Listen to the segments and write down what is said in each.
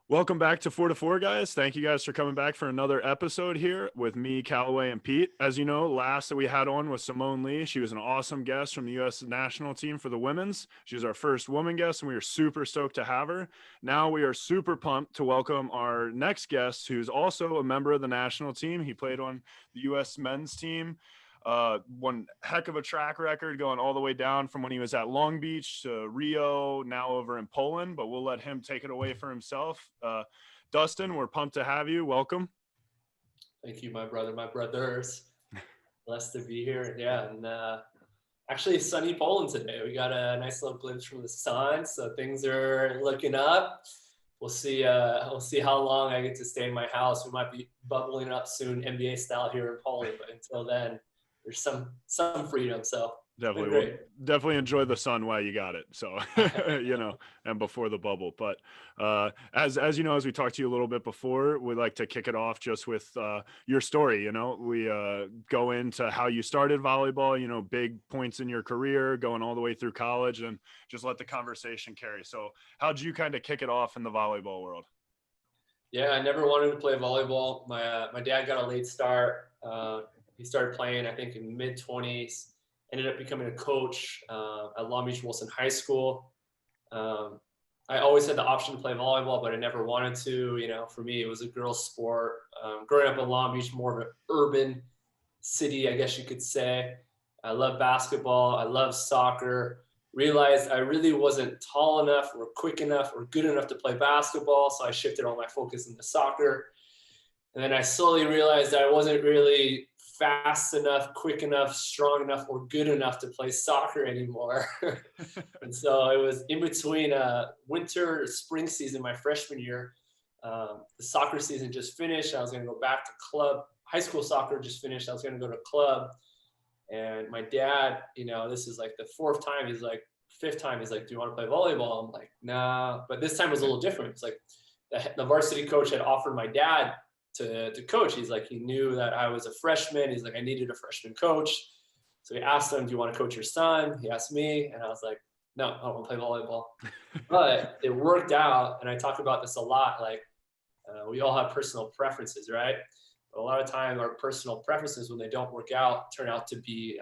Welcome back to 4 to 4, guys. Thank you guys for coming back for another episode here with me, Callaway, and Pete. As you know, last that we had on was Simone Lee. She was an awesome guest from the U.S. national team for the women's. She was our first woman guest, and we are super stoked to have her. Now we are super pumped to welcome our next guest, who's also a member of the national team. He played on the U.S. men's team. One heck of a track record going all the way down from when he was at Long Beach to Rio, now over in Poland, but we'll let him take it away for himself. Dustin, we're pumped to have you. Welcome. Thank you, my brother, my brothers. Blessed to be here. Yeah, and actually sunny Poland today. We got a nice little glimpse from the sun, so things are looking up. We'll see how long I get to stay in my house. We might be bubbling up soon, NBA style here in Poland, but until then, there's some freedom. So definitely enjoy the sun while you got it. So and before the bubble. But as you know, as we talked to you a little bit before, we like to kick it off just with your story. We go into how you started volleyball. Big points in your career, going all the way through college, and just let the conversation carry. So how'd you kind of kick it off in the volleyball world? Yeah, I never wanted to play volleyball. My dad got a late start. He started playing, I think, in mid-20s. Ended up becoming a coach at Long Beach Wilson High School. I always had the option to play volleyball, but I never wanted to. For me, it was a girls' sport. Growing up in Long Beach, more of an urban city, I guess you could say. I love basketball. I love soccer. Realized I really wasn't tall enough or quick enough or good enough to play basketball, so I shifted all my focus into soccer. And then I slowly realized I wasn't really fast enough, quick enough, strong enough, or good enough to play soccer anymore. And so it was in between winter, spring season, my freshman year. The soccer season just finished. I was going to go back to club. High school soccer just finished. I was going to go to club. And my dad, this is like the fifth time, he's like, do you want to play volleyball? I'm like, nah. But this time was a little different. It's like the varsity coach had offered my dad to coach. He's like, he knew that I was a freshman. He's like, I needed a freshman coach. So he asked him, do you want to coach your son? He asked me, and I was like, no, I don't want to play volleyball. But it worked out, and I talk about this a lot. Like, we all have personal preferences, right? But a lot of time, our personal preferences, when they don't work out, turn out to be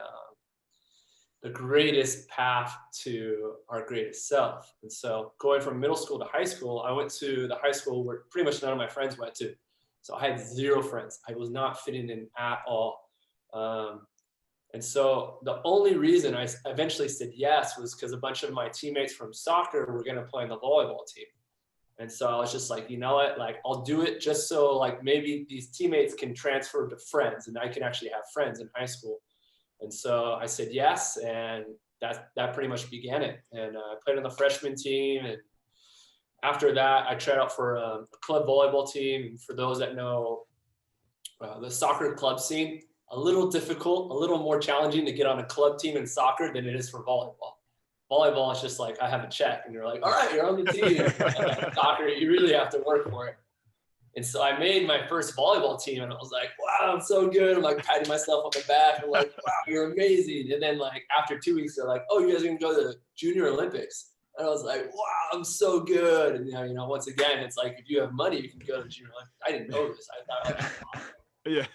the greatest path to our greatest self. And so going from middle school to high school, I went to the high school where pretty much none of my friends went to. So I had zero friends. I was not fitting in at all. And so the only reason I eventually said yes was because a bunch of my teammates from soccer were going to play on the volleyball team. And so I was just like, you know what, like I'll do it just so like maybe these teammates can transfer to friends and I can actually have friends in high school. And so I said yes, and that pretty much began it. And I played on the freshman team, and after that, I tried out for a club volleyball team. And for those that know the soccer club scene, a little difficult, a little more challenging to get on a club team in soccer than it is for volleyball. Volleyball is just like, I have a check, and you're like, all right, you're on the team. Soccer, you really have to work for it. And so I made my first volleyball team, and I was like, wow, I'm so good. I'm like patting myself on the back. I'm like, wow, you're amazing. And then like after 2 weeks, they're like, oh, you guys are going to go to the Junior Olympics. And I was like, wow, I'm so good. And once again, it's like, if you have money, you can go to Junior Olympics. I didn't know this. I thought I was awesome. Yeah.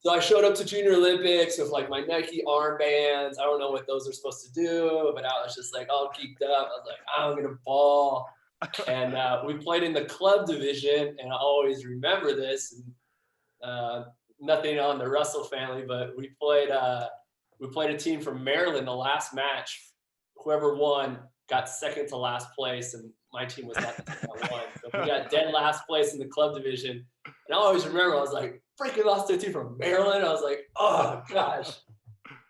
So I showed up to Junior Olympics with like my Nike armbands. I don't know what those are supposed to do, but I was just like all geeked up. I was like, I'm going to ball. And we played in the club division, and I always remember this. And, nothing on the Russell family, but we played a team from Maryland. The last match, whoever won got second to last place, and my team was not the team that won. So we got dead last place in the club division. And I always remember, I was like, freaking lost to a team from Maryland. I was like, oh gosh.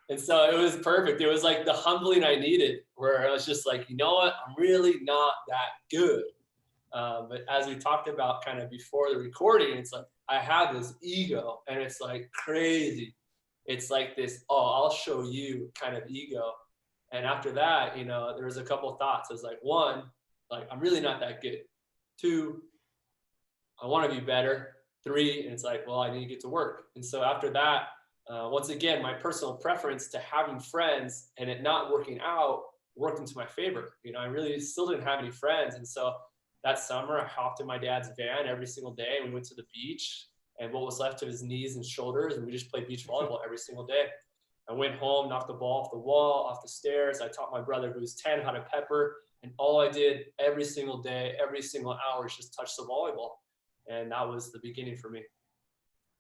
And so it was perfect. It was like the humbling I needed, where I was just like, you know what? I'm really not that good. But as we talked about kind of before the recording, it's like I have this ego, and it's like crazy. It's like this, oh, I'll show you kind of ego. And after that, there was a couple of thoughts. I was like, one, like I'm really not that good. Two, I want to be better. Three, and it's like, well, I need to get to work. And so after that, once again, my personal preference to having friends and it not working out worked into my favor. I really still didn't have any friends. And so that summer, I hopped in my dad's van every single day. And we went to the beach and what was left of his knees and shoulders. And we just played beach volleyball every single day. I went home, knocked the ball off the wall, off the stairs. I taught my brother, who was 10, how to pepper. And all I did every single day, every single hour is just touch the volleyball. And that was the beginning for me.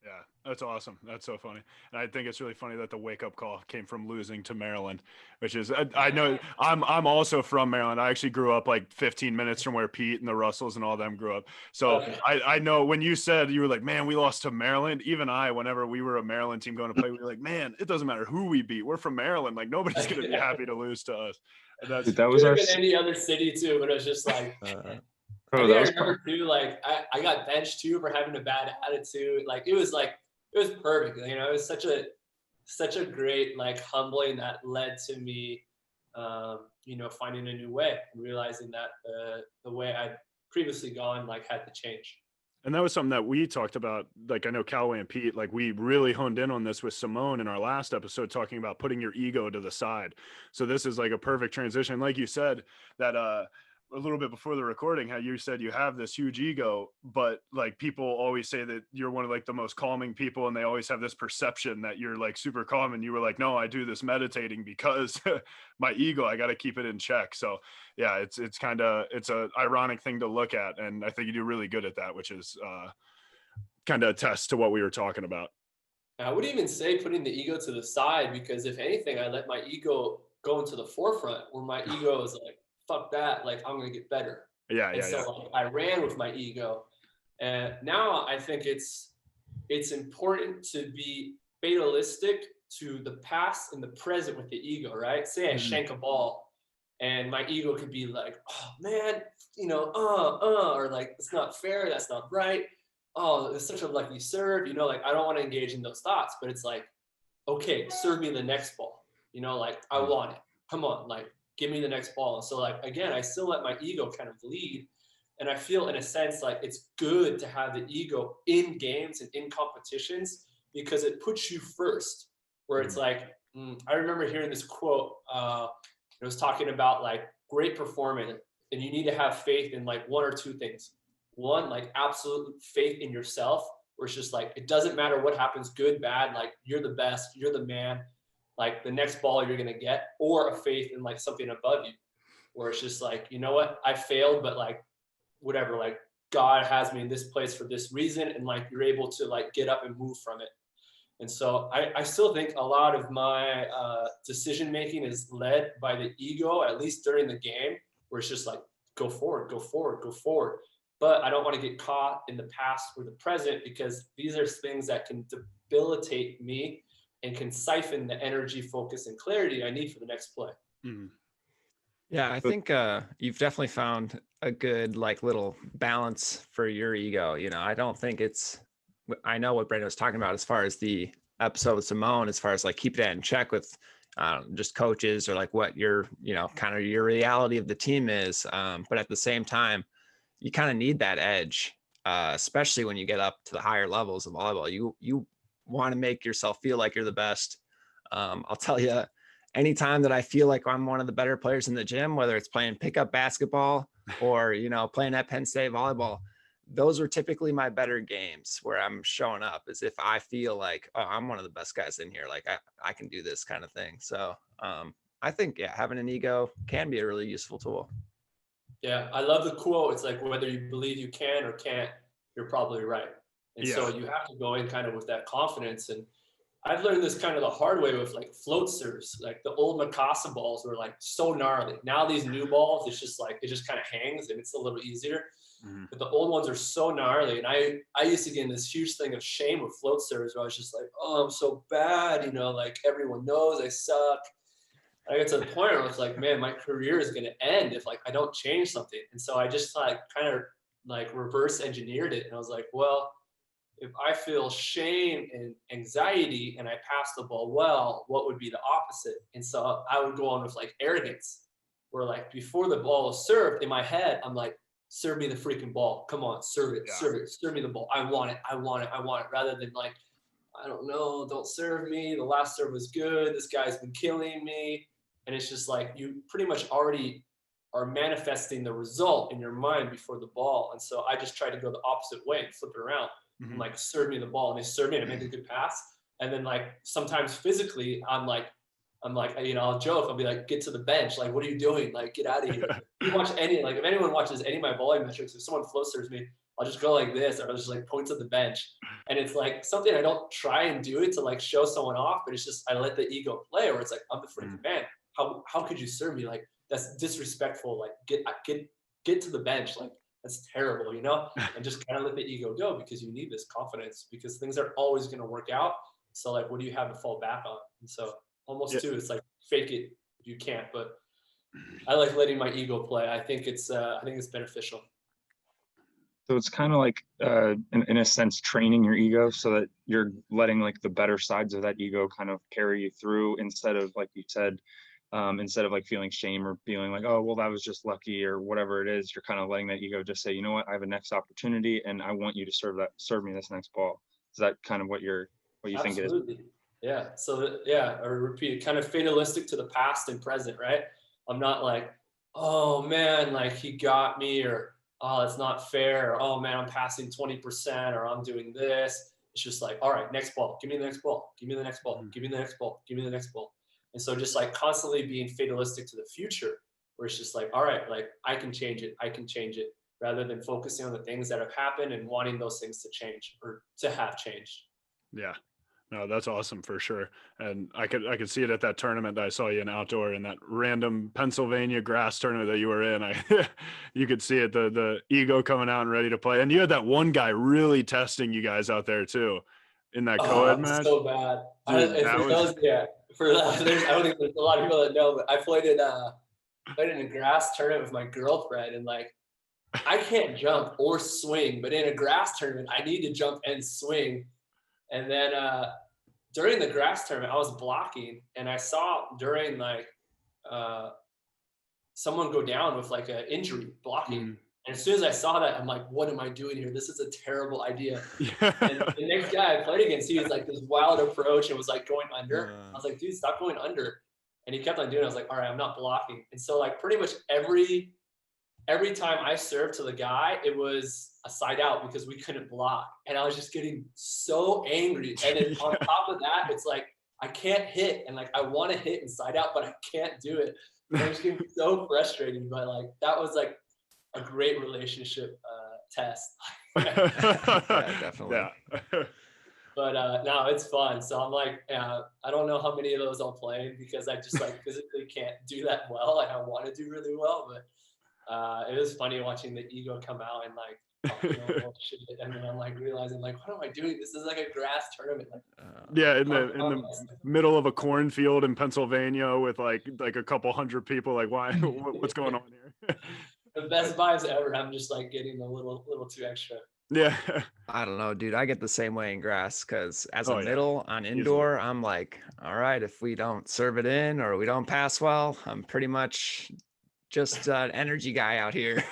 Yeah, that's awesome. That's so funny. And I think it's really funny that the wake up call came from losing to Maryland, which is, I know I'm also from Maryland. I actually grew up like 15 minutes from where Pete and the Russells and all them grew up. So Okay. I know when you said, you were like, man, we lost to Maryland. Even I, whenever we were a Maryland team going to play, we were like, man, it doesn't matter who we beat. We're from Maryland. Like nobody's going to be happy to lose to us. And that's, Dude, that was Could our have been any other city too, but it was just like, I bro, think that I was remember too, like I got benched too for having a bad attitude. Like it was perfect. You know, it was such a great like humbling that led to me, you know, finding a new way and realizing that the way I'd previously gone like had to change. and that was something that we talked about. Like I know Callaway and Pete, like we really honed in on this with Simone in our last episode, talking about putting your ego to the side. So this is like a perfect transition. Like you said, that a little bit before the recording, how you said you have this huge ego, but like people always say that you're one of like the most calming people, and they always have this perception that you're like super calm. And you were like, no, I do this meditating because my ego, I got to keep it in check. So yeah, it's a ironic thing to look at, and I think you do really good at that, which is kind of attests to what we were talking about. I would even say putting the ego to the side, because if anything, I let my ego go into the forefront, where my ego is like, fuck that, like I'm gonna get better. Yeah, And yeah, so yeah. like, I ran with my ego. And now I think it's important to be fatalistic to the past and the present with the ego, right? Say I shank a ball and my ego could be like, oh man, you know, or like, it's not fair, that's not right. Oh, it's such a lucky serve, you know, like I don't want to engage in those thoughts, but it's like, okay, serve me the next ball, you know, like I want it. Come on, like give me the next ball. And so like, again, I still let my ego kind of lead. And I feel in a sense like it's good to have the ego in games and in competitions, because it puts you first, where it's like, I remember hearing this quote, it was talking about like great performance, and you need to have faith in like one or two things. One, like absolute faith in yourself, where it's just like, it doesn't matter what happens, good, bad, like you're the best, you're the man, like the next ball you're going to get, or a faith in like something above you, where it's just like, you know what, I failed, but like, whatever, like God has me in this place for this reason. And like, you're able to like get up and move from it. And so I still think a lot of my decision-making is led by the ego, at least during the game, where it's just like, go forward, go forward, go forward. But I don't want to get caught in the past or the present, because these are things that can debilitate me and can siphon the energy, focus, and clarity I need for the next play. Mm-hmm. Yeah, I think you've definitely found a good like little balance for your ego. You know, I don't think I know what Brandon was talking about as far as the episode with Simone, as far as like keeping that in check with just coaches, or like what your, you know, kind of your reality of the team is. But at the same time, you kind of need that edge, especially when you get up to the higher levels of volleyball. You want to make yourself feel like you're the best. I'll tell you, anytime that I feel like I'm one of the better players in the gym, whether it's playing pickup basketball or, you know, playing at Penn State volleyball, those are typically my better games, where I'm showing up as if I feel like, oh, I'm one of the best guys in here. Like I can do this kind of thing. So I think, yeah, having an ego can be a really useful tool. Yeah, I love the quote. It's like, whether you believe you can or can't, you're probably right. And so you have to go in kind of with that confidence. And I've learned this kind of the hard way with like float serves. Like the old Mikasa balls were like so gnarly. Now these new balls, it's just like, it just kind of hangs and it's a little easier. But the old ones are so gnarly. And I used to get in this huge thing of shame with float serves, where I was just like, oh, I'm so bad. You know, like everyone knows I suck. I got to the point where I was like, man, my career is going to end if like I don't change something. And so I just like kind of like reverse engineered it. And I was like, well, if I feel shame and anxiety and I pass the ball well, what would be the opposite? And so I would go on with like arrogance, where like before the ball is served, in my head, I'm like, serve me the freaking ball. Come on, serve it, serve it, serve me the ball. I want it, I want it, I want it. Rather than like, I don't know, don't serve me. The last serve was good. This guy's been killing me. And it's just like, you pretty much already are manifesting the result in your mind before the ball. And so I just try to go the opposite way and flip it around. Mhm. I'm like, serve me the ball, and they serve me and I make a good pass. And then like sometimes physically, I'm like, you know, I'll joke, I'll be like, get to the bench. Like, what are you doing? Like, get out of here. You watch any, like if anyone watches any of my volley metrics, if someone flow serves me, I'll just go like this, or I'll just like point to the bench. And it's like something I don't try and do it to like show someone off, but it's just, I let the ego play, or it's like, I'm the freaking man. How could you serve me? Like, that's disrespectful. Like get to the bench. Like, that's terrible, you know? And just kind of let the ego go, because you need this confidence, because things are always going to work out. So like, what do you have to fall back on? And so almost too, it's like fake it if you can't, but I like letting my ego play. I think it's beneficial. So it's kind of like, in a sense, training your ego so that you're letting like the better sides of that ego kind of carry you through, instead of, like you said, instead of like feeling shame or feeling like, oh, well, that was just lucky or whatever it is. You're kind of letting that ego just say, you know what, I have a next opportunity and I want you to serve me this next ball. Is that kind of what you think it is? Absolutely. Yeah. So yeah, or repeat, kind of fatalistic to the past and present, right? I'm not like, oh man, like he got me, or oh, it's not fair, or oh man, I'm passing 20%, or I'm doing this. It's just like, all right, next ball, give me the next ball, give me the next ball, give me the next ball, give me the next ball. And so just like constantly being fatalistic to the future, where it's just like, all right, like I can change it, rather than focusing on the things that have happened and wanting those things to change or to have changed. Yeah. No, that's awesome for sure. And I could see it at that tournament that I saw you in outdoor, in that random Pennsylvania grass tournament that you were in. You could see it, the ego coming out and ready to play. And you had that one guy really testing you guys out there too, in that co-ed match. So bad. Dude, I don't think there's a lot of people that know, but I played in a grass tournament with my girlfriend, and like, I can't jump or swing, but in a grass tournament, I need to jump and swing. And then during the grass tournament, I was blocking, and I saw during like someone go down with like an injury blocking. And as soon as I saw that, I'm like, what am I doing here? This is a terrible idea. And the next guy I played against, he was like this wild approach and was like going under. I was like, dude, stop going under. And he kept on doing it. I was like, all right, I'm not blocking. And so like pretty much every time I served to the guy, it was a side out because we couldn't block. And I was just getting so angry. And then on top of that, it's like, I can't hit. And like, I want to hit and side out, but I can't do it. And I was getting so frustrated. But like, that was like a great relationship test. Yeah, definitely. Yeah. But no, it's fun. So I'm like, I don't know how many of those I'll play, because I just like physically can't do that well, and I want to do really well. But it was funny watching the ego come out and like, shit. And then I'm like realizing like, what am I doing? This is like a grass tournament. Like, yeah, in the middle of a cornfield in Pennsylvania with like a couple hundred people. Like, why? What's going on here? The best vibes ever. I'm just like getting a little too extra. Yeah. I don't know, dude. I get the same way in grass, because as a Oh, yeah. middle on indoor, I'm like, all right, if we don't serve it in or we don't pass well, I'm pretty much just an energy guy out here.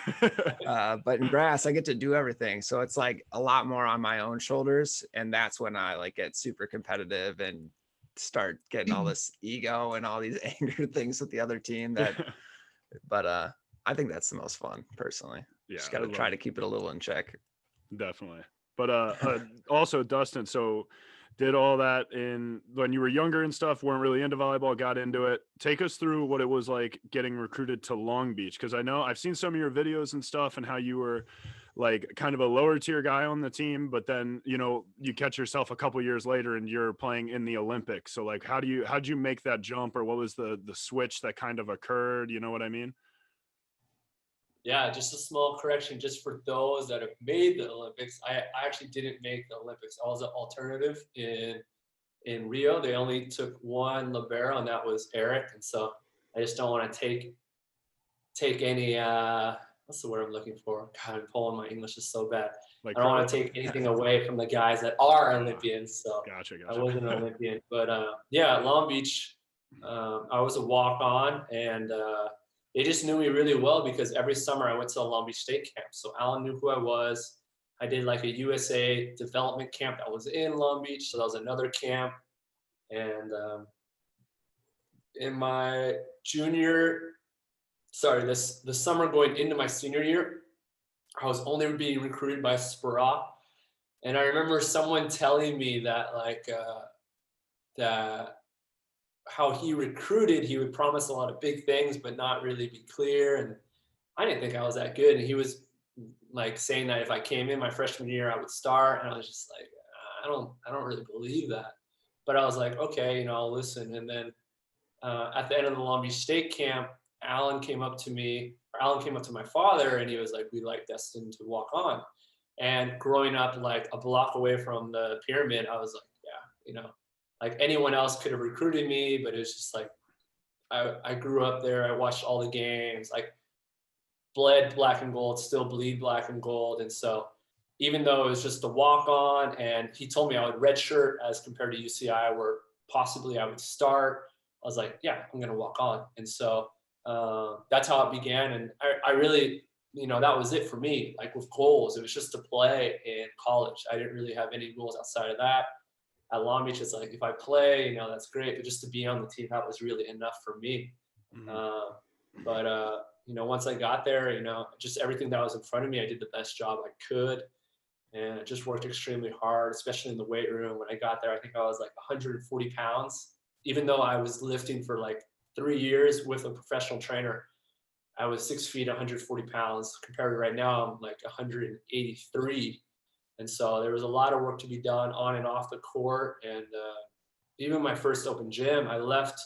But in grass, I get to do everything. So it's like a lot more on my own shoulders. And that's when I like get super competitive and start getting all this ego and all these anger things with the other team but I think that's the most fun personally. Yeah, just got to try to keep it a little in check. Definitely. But also, Dustin, so did all that when you were younger and stuff, weren't really into volleyball, got into it. Take us through what it was like getting recruited to Long Beach, because I know I've seen some of your videos and stuff and how you were like kind of a lower tier guy on the team, but then, you know, you catch yourself a couple years later and you're playing in the Olympics. So like, how'd you make that jump, or what was the switch that kind of occurred? You know what I mean? Yeah, just a small correction, just for those that have made the Olympics. I actually didn't make the Olympics. I was an alternative in Rio. They only took one libero, and that was Eric. And so I just don't want to take any what's the word I'm looking for? God, I'm pulling, my English is so bad. Like, I don't want to take anything away from the guys that are Olympians. So gotcha. I wasn't an Olympian, but yeah, Long Beach, I was a walk-on, and they just knew me really well because every summer I went to a Long Beach State camp. So Alan knew who I was. I did like a USA development camp that was in Long Beach. So that was another camp. And in my junior the summer going into my senior year, I was only being recruited by Sparrow. And I remember someone telling me that that how he recruited, he would promise a lot of big things, but not really be clear. And I didn't think I was that good. And he was like saying that if I came in my freshman year, I would start. And I was just like, I don't really believe that. But I was like, okay, I'll listen. And then at the end of the Long Beach State camp, Alan came up to my father, and he was like, we'd like Dustin to walk on. And growing up like a block away from the pyramid, I was like, yeah, like anyone else could have recruited me, but it was just like, I grew up there. I watched all the games, like bled black and gold, still bleed black and gold. And so even though it was just a walk on, and he told me I would redshirt as compared to UCI where possibly I would start, I was like, yeah, I'm going to walk on. And so that's how it began. And I really, that was it for me. Like with goals, it was just to play in college. I didn't really have any goals outside of that. At Long Beach, it's like, if I play, that's great. But just to be on the team, that was really enough for me. But once I got there, just everything that was in front of me, I did the best job I could. And I just worked extremely hard, especially in the weight room. When I got there, I think I was like 140 pounds. Even though I was lifting for like 3 years with a professional trainer, I was 6 feet, 140 pounds. Compared to right now, I'm like 183. And so there was a lot of work to be done on and off the court. And even my first open gym, I left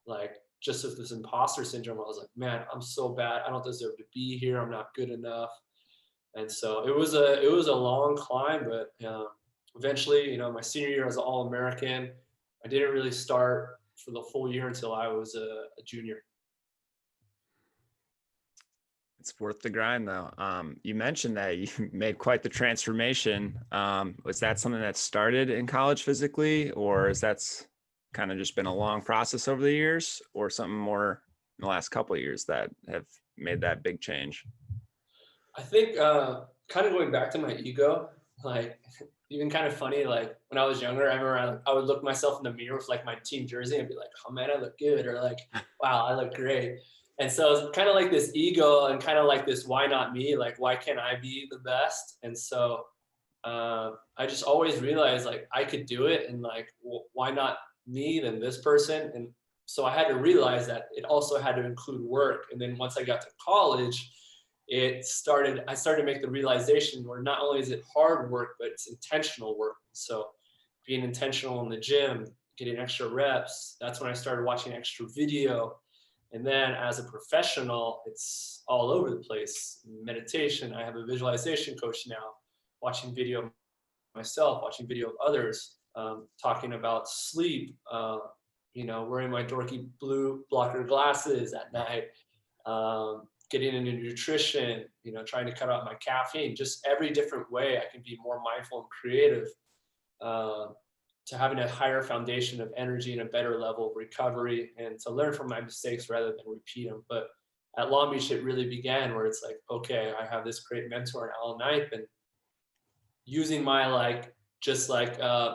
like just with this imposter syndrome. I was like, man, I'm so bad. I don't deserve to be here. I'm not good enough. And so it was a long climb, but eventually, my senior year as an All-American, I didn't really start for the full year until I was a junior. It's worth the grind, though. You mentioned that you made quite the transformation. Was that something that started in college physically, or is that's kind of just been a long process over the years, or something more in the last couple of years that have made that big change? I think kind of going back to my ego, like even kind of funny, like when I was younger, I remember I would look myself in the mirror with like my team jersey and be like, oh man, I look good, or like, wow, I look great. And so it's kind of like this ego and kind of like this, why not me? Like, why can't I be the best? And so I just always realized like I could do it, and like, why not me than this person? And so I had to realize that it also had to include work. And then once I got to college, I started to make the realization where not only is it hard work, but it's intentional work. So being intentional in the gym, getting extra reps, that's when I started watching extra video. And then as a professional, it's all over the place. Meditation, I have a visualization coach now, watching video of myself, watching video of others, talking about sleep, wearing my dorky blue blocker glasses at night, getting into nutrition, trying to cut out my caffeine, just every different way I can be more mindful and creative, to having a higher foundation of energy and a better level of recovery, and to learn from my mistakes rather than repeat them. But at Long Beach, it really began where it's like, okay, I have this great mentor in Alan Knipe, and using my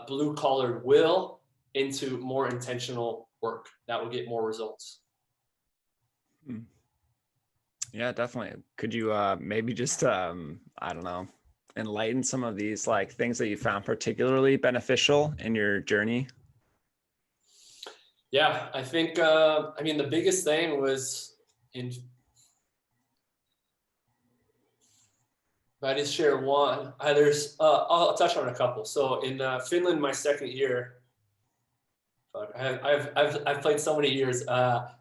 blue collar will into more intentional work that will get more results. Yeah, definitely. Could you maybe just, I don't know, enlighten some of these like things that you found particularly beneficial in your journey? Yeah, I think, the biggest thing was if I just share one, I'll touch on a couple. So in Finland, my second year, I've played so many years.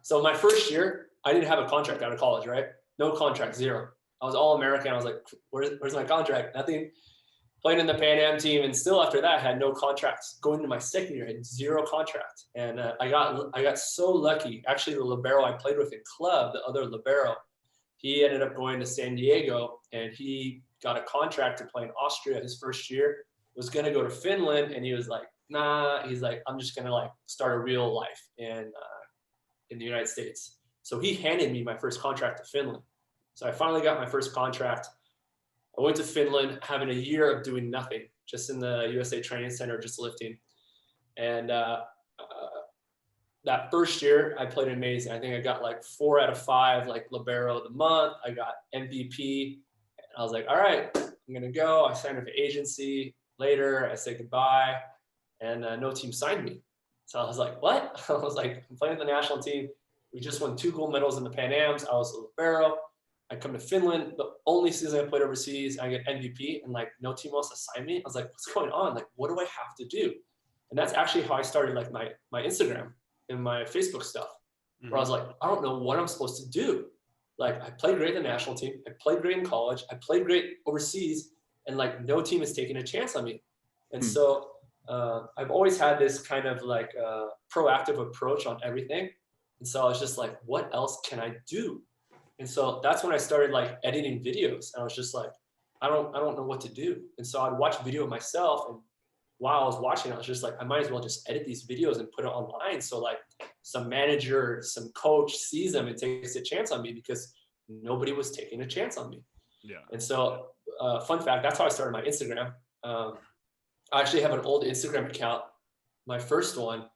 So my first year, I didn't have a contract out of college, right? No contract, zero. I was All-American. I was like, where's my contract? Nothing. Playing in the Pan Am team, and still after that, I had no contracts. Going into my second year, I had zero contract. And I got so lucky. Actually, the libero I played with in club, the other libero, he ended up going to San Diego, and he got a contract to play in Austria his first year. Was going to go to Finland, and he was like, nah. He's like, I'm just going to like start a real life in the United States. So he handed me my first contract to Finland. So I finally got my first contract. I went to Finland, having a year of doing nothing, just in the USA Training Center, just lifting. And that first year I played amazing. I think I got like 4 out of 5, like libero of the month. I got MVP. And I was like, all right, I'm going to go. I signed with the agency. Later, I said goodbye, and no team signed me. So I was like, what? I was like, I'm playing with the national team. We just won 2 gold medals in the Pan Ams. I was a libero. I come to Finland, the only season I played overseas, I get MVP, and like no team wants to sign me. I was like, what's going on? Like, what do I have to do? And that's actually how I started like my Instagram and my Facebook stuff, where I was like, I don't know what I'm supposed to do. Like, I played great in the national team. I played great in college. I played great overseas, and like no team is taking a chance on me. And so I've always had this kind of like proactive approach on everything. And so I was just like, what else can I do? And so that's when I started like editing videos. And I was just like, I don't know what to do. And so I'd watch video of myself, and while I was watching, I was just like, I might as well just edit these videos and put it online. So like some manager, some coach sees them and takes a chance on me, because nobody was taking a chance on me. Yeah. And so fun fact, that's how I started my Instagram. I actually have an old Instagram account, my first one,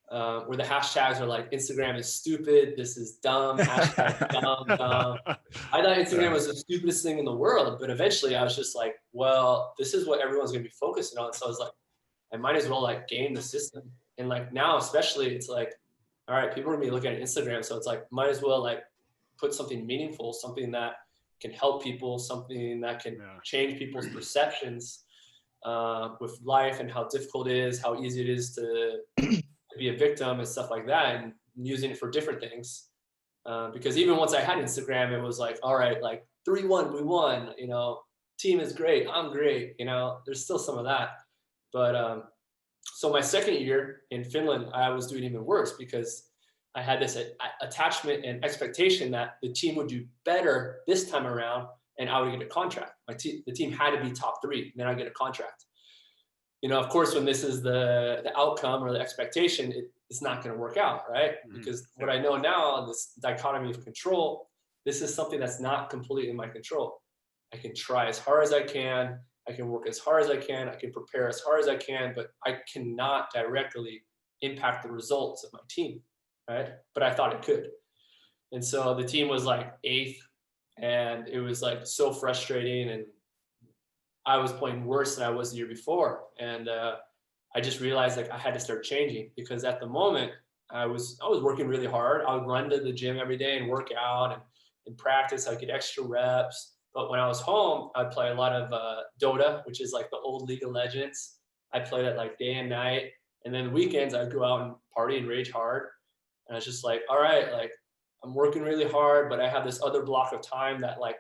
where the hashtags are like, Instagram is stupid, this is dumb, hashtag dumb. I thought Instagram was the stupidest thing in the world, but eventually I was just like, well, this is what everyone's gonna be focusing on. So I was like, I might as well like game the system. And like now, especially, it's like, all right, people are gonna be looking at Instagram, so it's like, might as well like put something meaningful, something that can help people, something that can change people's perceptions with life and how difficult it is, how easy it is to be a victim and stuff like that, and using it for different things. Because even once I had Instagram, it was like, all right, like 3-1, we won, you know, team is great, I'm great, you know, there's still some of that. But so my second year in Finland, I was doing even worse, because I had this attachment and expectation that the team would do better this time around and I would get a contract. The team had to be top 3, and then I get a contract. You know, of course, when this is the outcome or the expectation, it's not going to work out, right? Because what I know now, this dichotomy of control, this is something that's not completely in my control. I can try as hard as I can. I can work as hard as I can. I can prepare as hard as I can, but I cannot directly impact the results of my team, right? But I thought it could. And so the team was like 8th, and it was like so frustrating, and I was playing worse than I was the year before. And I just realized like I had to start changing, because at the moment I was working really hard. I would run to the gym every day and work out and practice. I'd get extra reps. But when I was home, I'd play a lot of Dota, which is like the old League of Legends. I played it like day and night. And then weekends I'd go out and party and rage hard. And I was just like, all right, like I'm working really hard, but I have this other block of time that like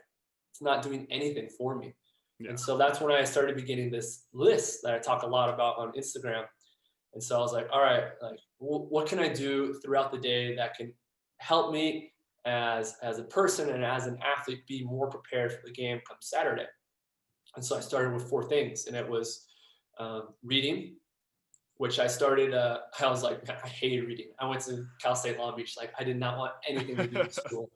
it's not doing anything for me. Yeah. And so that's when I started beginning this list that I talk a lot about on Instagram. And so I was like, all right, like what can I do throughout the day that can help me as a person and as an athlete be more prepared for the game come Saturday? And so I started with 4 things, and it was reading, which I started, I was like, I hated reading. I went to Cal State Long Beach. Like I did not want anything to do with school.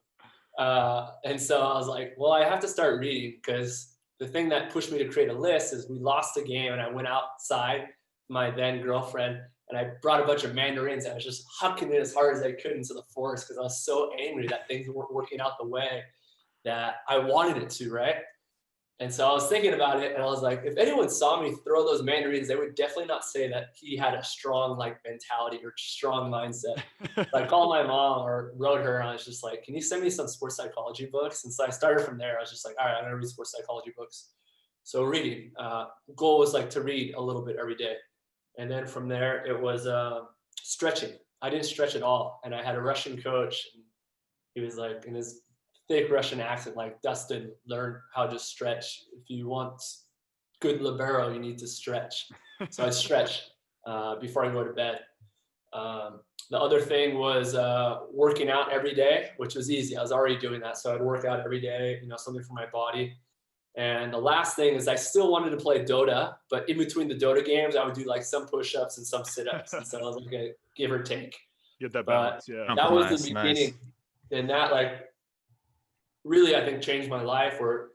And so I was like, well, I have to start reading, because the thing that pushed me to create a list is we lost a game, and I went outside my then girlfriend, and I brought a bunch of mandarins, and I was just hucking it as hard as I could into the forest, because I was so angry that things weren't working out the way that I wanted it to, right? And so I was thinking about it, and I was like, if anyone saw me throw those mandarins, they would definitely not say that he had a strong like mentality or strong mindset. So I called my mom or wrote her, and I was just like, can you send me some sports psychology books? And so I started from there. I was just like, all right, I'm gonna read sports psychology books. So reading, goal was like to read a little bit every day. And then from there, it was stretching. I didn't stretch at all. And I had a Russian coach, and he was like, in his thick Russian accent, like, Dustin, learn how to stretch. If you want good libero, you need to stretch. So I'd stretch before I go to bed. The other thing was working out every day, which was easy. I was already doing that. So I'd work out every day, you know, something for my body. And the last thing is I still wanted to play Dota, but in between the Dota games, I would do like some push-ups and some sit-ups. And so I was like, okay, give or take. Get that balance, yeah. That was the beginning. And that like really, I think, changed my life, where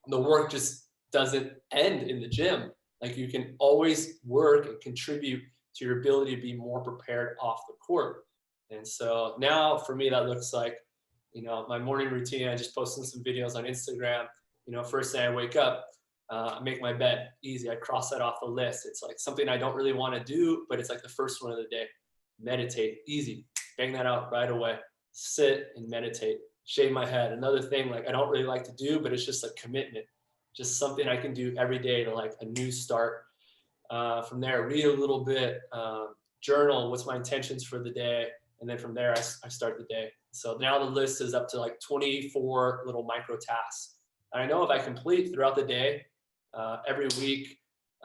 the work just doesn't end in the gym. Like you can always work and contribute to your ability to be more prepared off the court. And so now for me, that looks like, my morning routine. I just posted some videos on Instagram. First thing I wake up, I make my bed, easy. I cross that off the list. It's like something I don't really want to do, but it's like the first one of the day. Meditate, easy. Bang that out right away. Sit and meditate. Shave my head. Another thing like I don't really like to do, but it's just a commitment. Just something I can do every day to like a new start. From there, read a little bit, journal, what's my intentions for the day. And then from there, I start the day. So now the list is up to like 24 little micro tasks. And I know if I complete throughout the day, every week,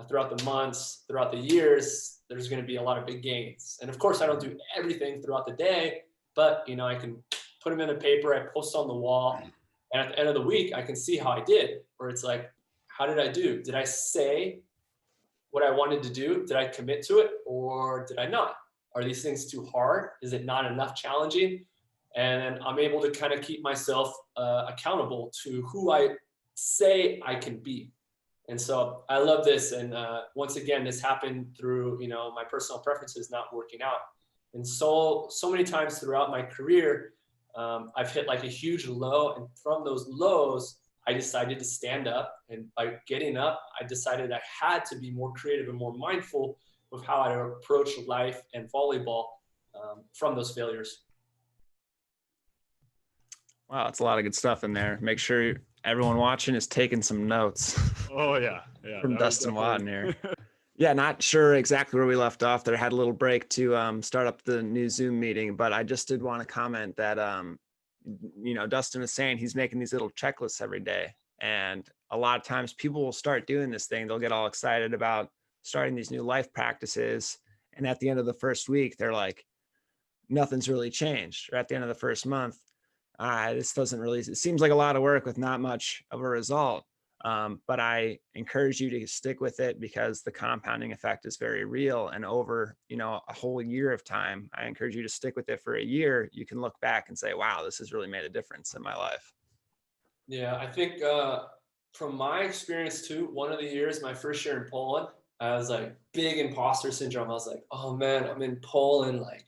throughout the months, throughout the years, there's going to be a lot of big gains. And of course, I don't do everything throughout the day, but I can put them in a paper, I post on the wall. And at the end of the week, I can see how I did, or it's like, how did I do? Did I say what I wanted to do? Did I commit to it or did I not? Are these things too hard? Is it not enough challenging? And I'm able to kind of keep myself accountable to who I say I can be. And so I love this. And once again, this happened through, my personal preferences not working out. And so many times throughout my career, I've hit like a huge low. And from those lows, I decided to stand up. And by getting up, I decided I had to be more creative and more mindful of how I approach life and volleyball from those failures. Wow, that's a lot of good stuff in there. Make sure everyone watching is taking some notes. Oh yeah. From Dustin Watten here. Yeah, not sure exactly where we left off there. Had a little break to start up the new Zoom meeting, but I just did want to comment that, Dustin was saying he's making these little checklists every day. And a lot of times people will start doing this thing. They'll get all excited about starting these new life practices. And at the end of the first week, they're like, nothing's really changed. Or at the end of the first month, this doesn't really, it seems like a lot of work with not much of a result. But I encourage you to stick with it because the compounding effect is very real. And over, a whole year of time, I encourage you to stick with it for a year. You can look back and say, wow, this has really made a difference in my life. Yeah, I think from my experience too, one of the years, my first year in Poland, I was like big imposter syndrome. I was like, oh man, I'm in Poland. Like,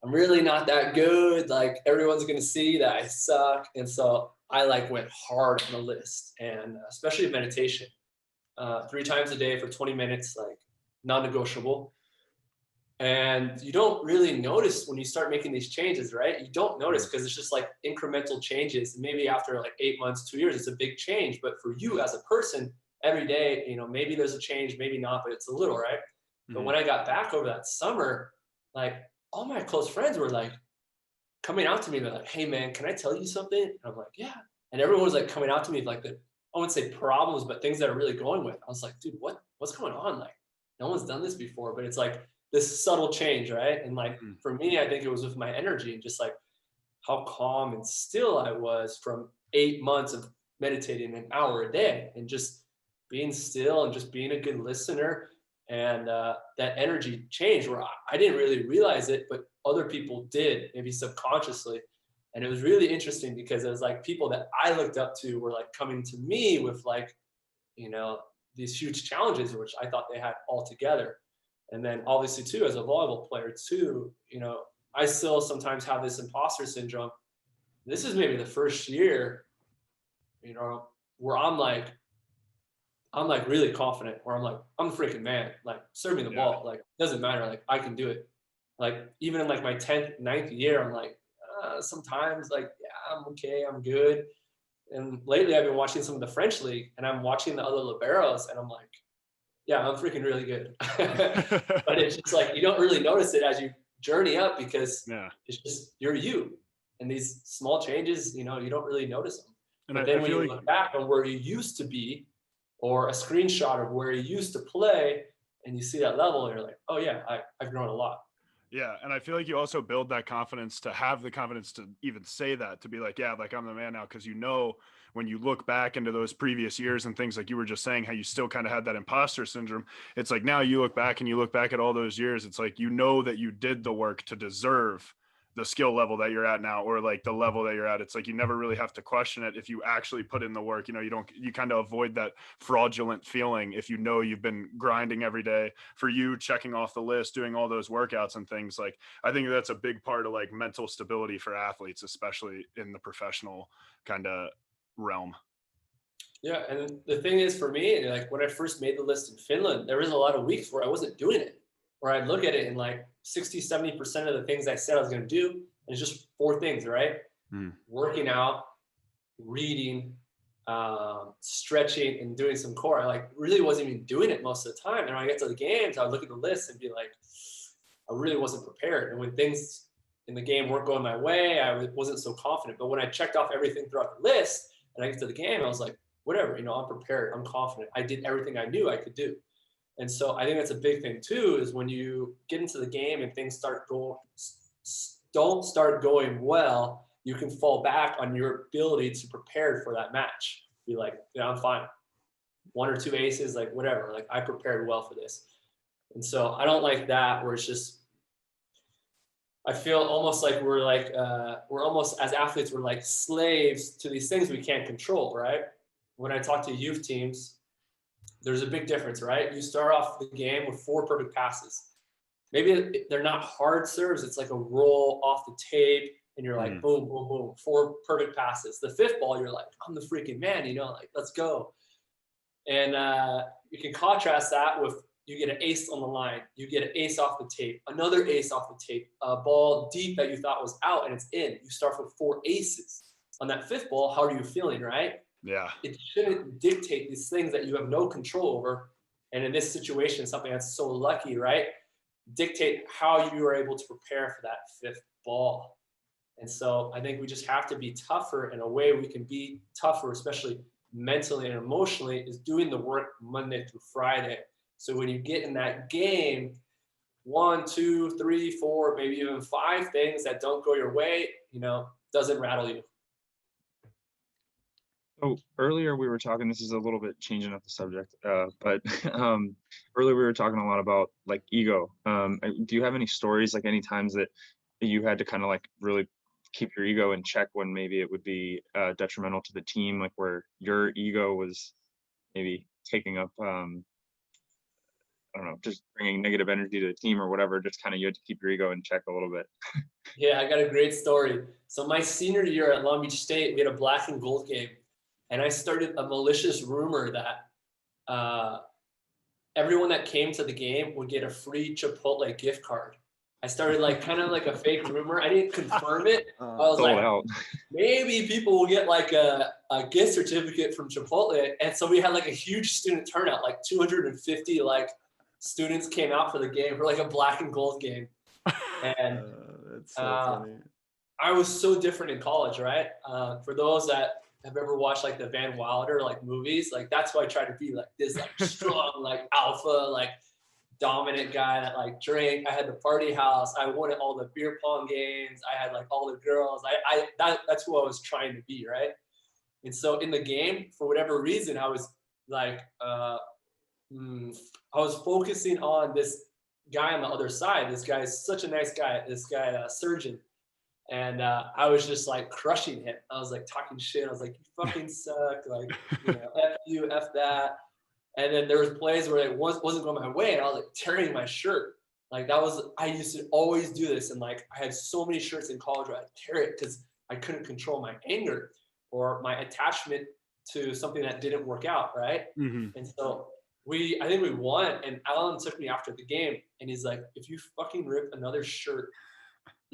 I'm really not that good. Like everyone's going to see that I suck. And so I like went hard on the list, and especially meditation, 3 times a day for 20 minutes, like non-negotiable. And you don't really notice when you start making these changes, right? You don't notice because it's just like incremental changes. And maybe after like 8 months, 2 years, it's a big change. But for you as a person, every day, maybe there's a change, maybe not, but it's a little, right? Mm-hmm. But when I got back over that summer, like all my close friends were like coming out to me. They're like, hey man, can I tell you something? And I'm like, yeah. And everyone was like coming out to me like the, I wouldn't say problems, but things that are really going with. I was like, dude, what's going on? Like no one's done this before, but it's like this subtle change, right? And like for me, I think it was with my energy and just like how calm and still I was from 8 months of meditating an hour a day and just being still and just being a good listener. And that energy changed where I didn't really realize it, but other people did, maybe subconsciously. And it was really interesting because it was like people that I looked up to were like coming to me with like, these huge challenges, which I thought they had all together. And then obviously too, as a volleyball player too, I still sometimes have this imposter syndrome. This is maybe the first year, where I'm like really confident, where I'm like, I'm the freaking man, like serve me the ball. Like, doesn't matter. Like I can do it. Like even in like my 10th, 9th year, I'm like, sometimes like, yeah, I'm okay. I'm good. And lately I've been watching some of the French league and I'm watching the other liberos and I'm like, yeah, I'm freaking really good. But it's just like, you don't really notice it as you journey up because it's just, you're you. And these small changes, you don't really notice them. And but then when you look back on where you used to be or a screenshot of where you used to play and you see that level, you're like, oh yeah, I've grown a lot. Yeah. And I feel like you also build that confidence to have the confidence to even say that, to be like, yeah, like I'm the man now. Cause when you look back into those previous years and things like you were just saying, how you still kind of had that imposter syndrome. It's like now you look back at all those years. It's like, that you did the work to deserve the skill level that you're at now, or like the level that you're at. It's like you never really have to question it if you actually put in the work. You know, you kind of avoid that fraudulent feeling if you know you've been grinding every day. For you, checking off the list, doing all those workouts and things, like I think that's a big part of like mental stability for athletes, especially in the professional kind of realm. Yeah, and the thing is for me, like when I first made the list in Finland, there was a lot of weeks where I wasn't doing it, where I'd look at it and like 60-70% of the things I said I was going to do, and it's just 4 things, right? Working out, reading, stretching, and doing some core. I like really wasn't even doing it most of the time. And when I get to the games, I would look at the list and be like, I really wasn't prepared. And when things in the game weren't going my way, I wasn't so confident. But when I checked off everything throughout the list and I get to the game, I was like, whatever, you know, I'm prepared, I'm confident. I did everything I knew I could do. And so I think that's a big thing too, is when you get into the game and things don't start going well, you can fall back on your ability to prepare for that match. Be like, yeah, I'm fine. 1 or 2 aces, like whatever, like I prepared well for this. And so I don't like that where it's just, I feel almost like we're almost as athletes, we're like slaves to these things we can't control, right? When I talk to youth teams, there's a big difference, right? You start off the game with 4 perfect passes. Maybe they're not hard serves. It's like a roll off the tape and you're like, boom, boom, boom, 4 perfect passes. The 5th ball, you're like, I'm the freaking man, you know, like, let's go. And you can contrast that with, you get an ace on the line, you get an ace off the tape, another ace off the tape, a ball deep that you thought was out and it's in. You start with 4 aces. On that 5th ball, how are you feeling, right? Yeah. It shouldn't dictate these things that you have no control over. And in this situation, something that's so lucky, right? Dictate how you are able to prepare for that 5th ball. And so I think we just have to be tougher, and a way we can be tougher, especially mentally and emotionally, is doing the work Monday through Friday. So when you get in that game, 1, 2, 3, 4, maybe even 5 things that don't go your way, you know, doesn't rattle you. Oh, earlier we were talking, this is a little bit changing up the subject, but earlier we were talking a lot about like ego. Do you have any stories, like any times that you had to kind of like really keep your ego in check when maybe it would be detrimental to the team, like where your ego was maybe taking up, I don't know, just bringing negative energy to the team or whatever, just kind of you had to keep your ego in check a little bit? Yeah, I got a great story. So my senior year at Long Beach State, we had a black and gold game. And I started a malicious rumor that everyone that came to the game would get a free Chipotle gift card. I started like kind of like a fake rumor. I didn't confirm it. I was like, maybe people will get like a gift certificate from Chipotle. And so we had like a huge student turnout, like 250 like students came out for the game for like a black and gold game. And that's so funny. I was so different in college, right? For those that have ever watched like the Van Wilder like movies, like that's why I try to be like this like strong like alpha like dominant guy that like drank. I had the party house. I won at all the beer pong games. I had like all the girls. That's who I was trying to be, right? And so in the game, for whatever reason, I was like I was focusing on this guy on the other side. This guy is such a nice guy. This guy, surgeon. And I was just like crushing him. I was like talking shit. I was like, you fucking suck. Like, you know, F you, F that. And then there was plays where it wasn't going my way. And I was like tearing my shirt. Like I used to always do this. And like, I had so many shirts in college where I'd tear it because I couldn't control my anger or my attachment to something that didn't work out. Right. Mm-hmm. And so I think we won. And Alan took me after the game and he's like, if you fucking rip another shirt,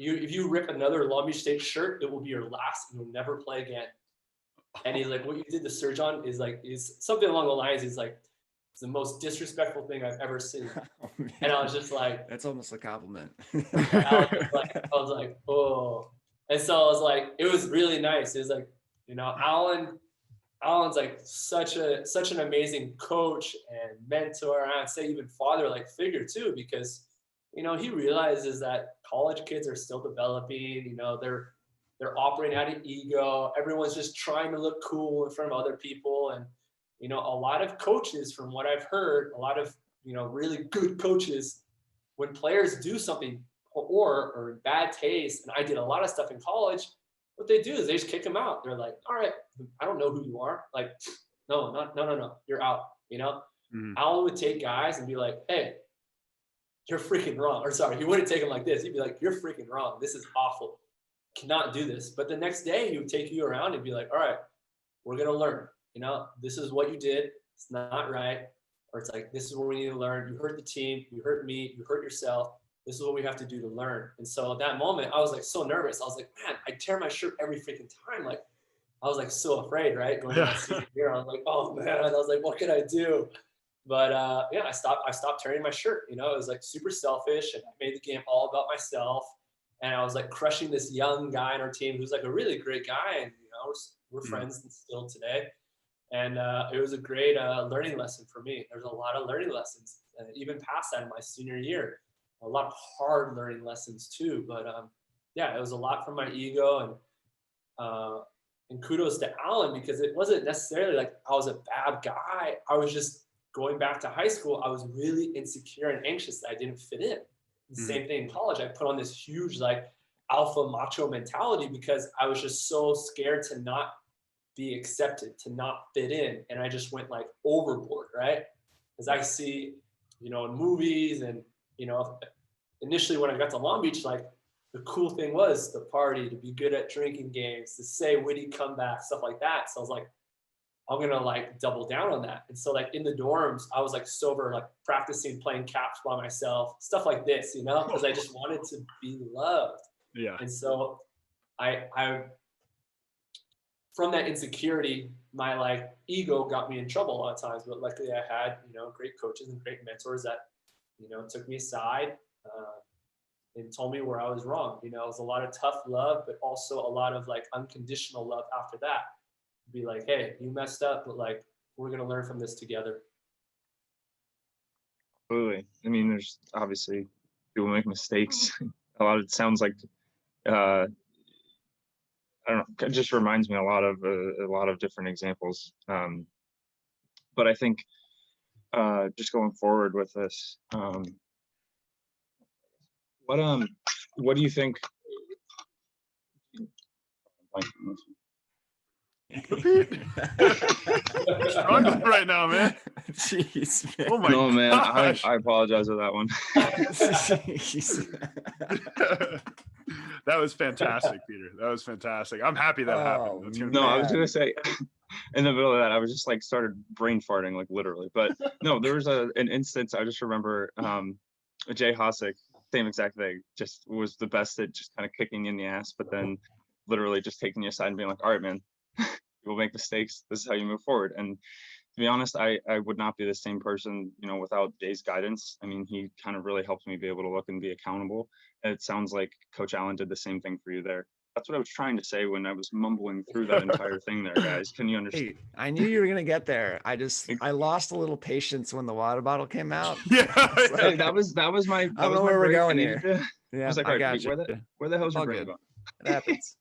if you rip another Long Beach State shirt, it will be your last and you'll never play again. And he's like, what you did to Serge on is something along the lines. He's like, it's the most disrespectful thing I've ever seen. Oh, and I was just like, that's almost a compliment. I was like, oh. And so I was like, it was really nice. It was like, you know, Alan's like such an amazing coach and mentor. And I'd say even father-like figure too, because you know, he realizes that college kids are still developing, you know, they're operating out of ego. Everyone's just trying to look cool in front of other people. And, you know, a lot of coaches, from what I've heard, a lot of, you know, really good coaches, when players do something or bad taste, and I did a lot of stuff in college, what they do is they just kick them out. They're like, all right, I don't know who you are. Like, no, you're out, you know? Mhm. Alan would take guys and be like, hey, you're freaking wrong. Or sorry, he wouldn't take them like this. He'd be like, you're freaking wrong. This is awful. Cannot do this. But the next day he would take you around and be like, all right, we're going to learn, you know, this is what you did. It's not right. Or it's like, this is what we need to learn. You hurt the team. You hurt me. You hurt yourself. This is what we have to do to learn. And so at that moment, I was like so nervous. I was like, man, I tear my shirt every freaking time. Like, I was like so afraid, right? Going to my senior year, I was like, oh man, I was like, what can I do? But yeah, I stopped tearing my shirt. You know, it was like super selfish, and I made the game all about myself. And I was like crushing this young guy on our team who's like a really great guy, and you know, we're friends still today. And it was a great learning lesson for me. There's a lot of learning lessons, even past that in my senior year. A lot of hard learning lessons too. But yeah, it was a lot from my ego, and kudos to Alan, because it wasn't necessarily like I was a bad guy. I was just going back to high school. I was really insecure and anxious that I didn't fit in. The same thing in college. I put on this huge like alpha macho mentality because I was just so scared to not be accepted, to not fit in. And I just went like overboard, right? Because I see, you know, in movies and, you know, initially when I got to Long Beach, like the cool thing was the party, to be good at drinking games, to say witty comebacks, stuff like that. So I was like, I'm going to like double down on that. And so like in the dorms, I was like sober, like practicing playing caps by myself, stuff like this, you know, because I just wanted to be loved. Yeah. And so I from that insecurity, my like ego got me in trouble a lot of times, but luckily I had, you know, great coaches and great mentors that, you know, took me aside and told me where I was wrong. You know, it was a lot of tough love, but also a lot of like unconditional love after that. Be like, hey, you messed up, but like, we're going to learn from this together. Absolutely. I mean, there's obviously people make mistakes. A lot of it sounds like, I don't know, it just reminds me a lot of different examples. But I think just going forward with this, what do you think? You're struggling right now, man. Jeez, man. Oh my No, man, gosh. I apologize for that one. That was fantastic, Peter. That was fantastic. I'm happy that happened. That's gonna No, I was man. gonna say, in the middle of that, I was just like started brain farting, like literally. But no, there was an instance. I just remember Jay Hosick, same exact thing. Just was the best at just kind of kicking in the ass, but then literally just taking you aside and being like, all right, man, you'll make mistakes. This is how you move forward. And to be honest, I would not be the same person, you know, without Jay's guidance. I mean, he kind of really helped me be able to look and be accountable. And it sounds like Coach Allen did the same thing for you there. That's what I was trying to say when I was mumbling through that entire thing there, guys. Can you understand? Hey, I knew you were gonna get there. I lost a little patience when the water bottle came out. Yeah. Hey, that was my. I don't know where we're going here. I was like, I all got right, you. where the hell's your All brain good. going? It happens.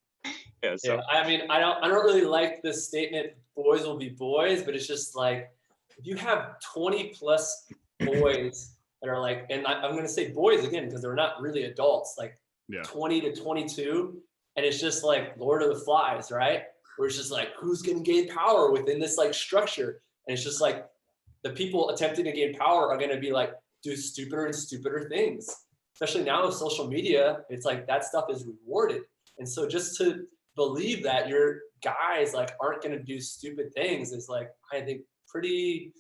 Yeah. So Yeah, I mean, I don't really like this statement, boys will be boys, but it's just like, if you have 20 plus boys that are like, and I'm going to say boys again, because they're not really adults, like 20 to 22. And it's just like Lord of the Flies, right? Where it's just like, who's going to gain power within this like structure? And it's just like the people attempting to gain power are going to be like, do stupider and stupider things. Especially now with social media, it's like that stuff is rewarded. And so just to believe that your guys like aren't going to do stupid things is like, I think pretty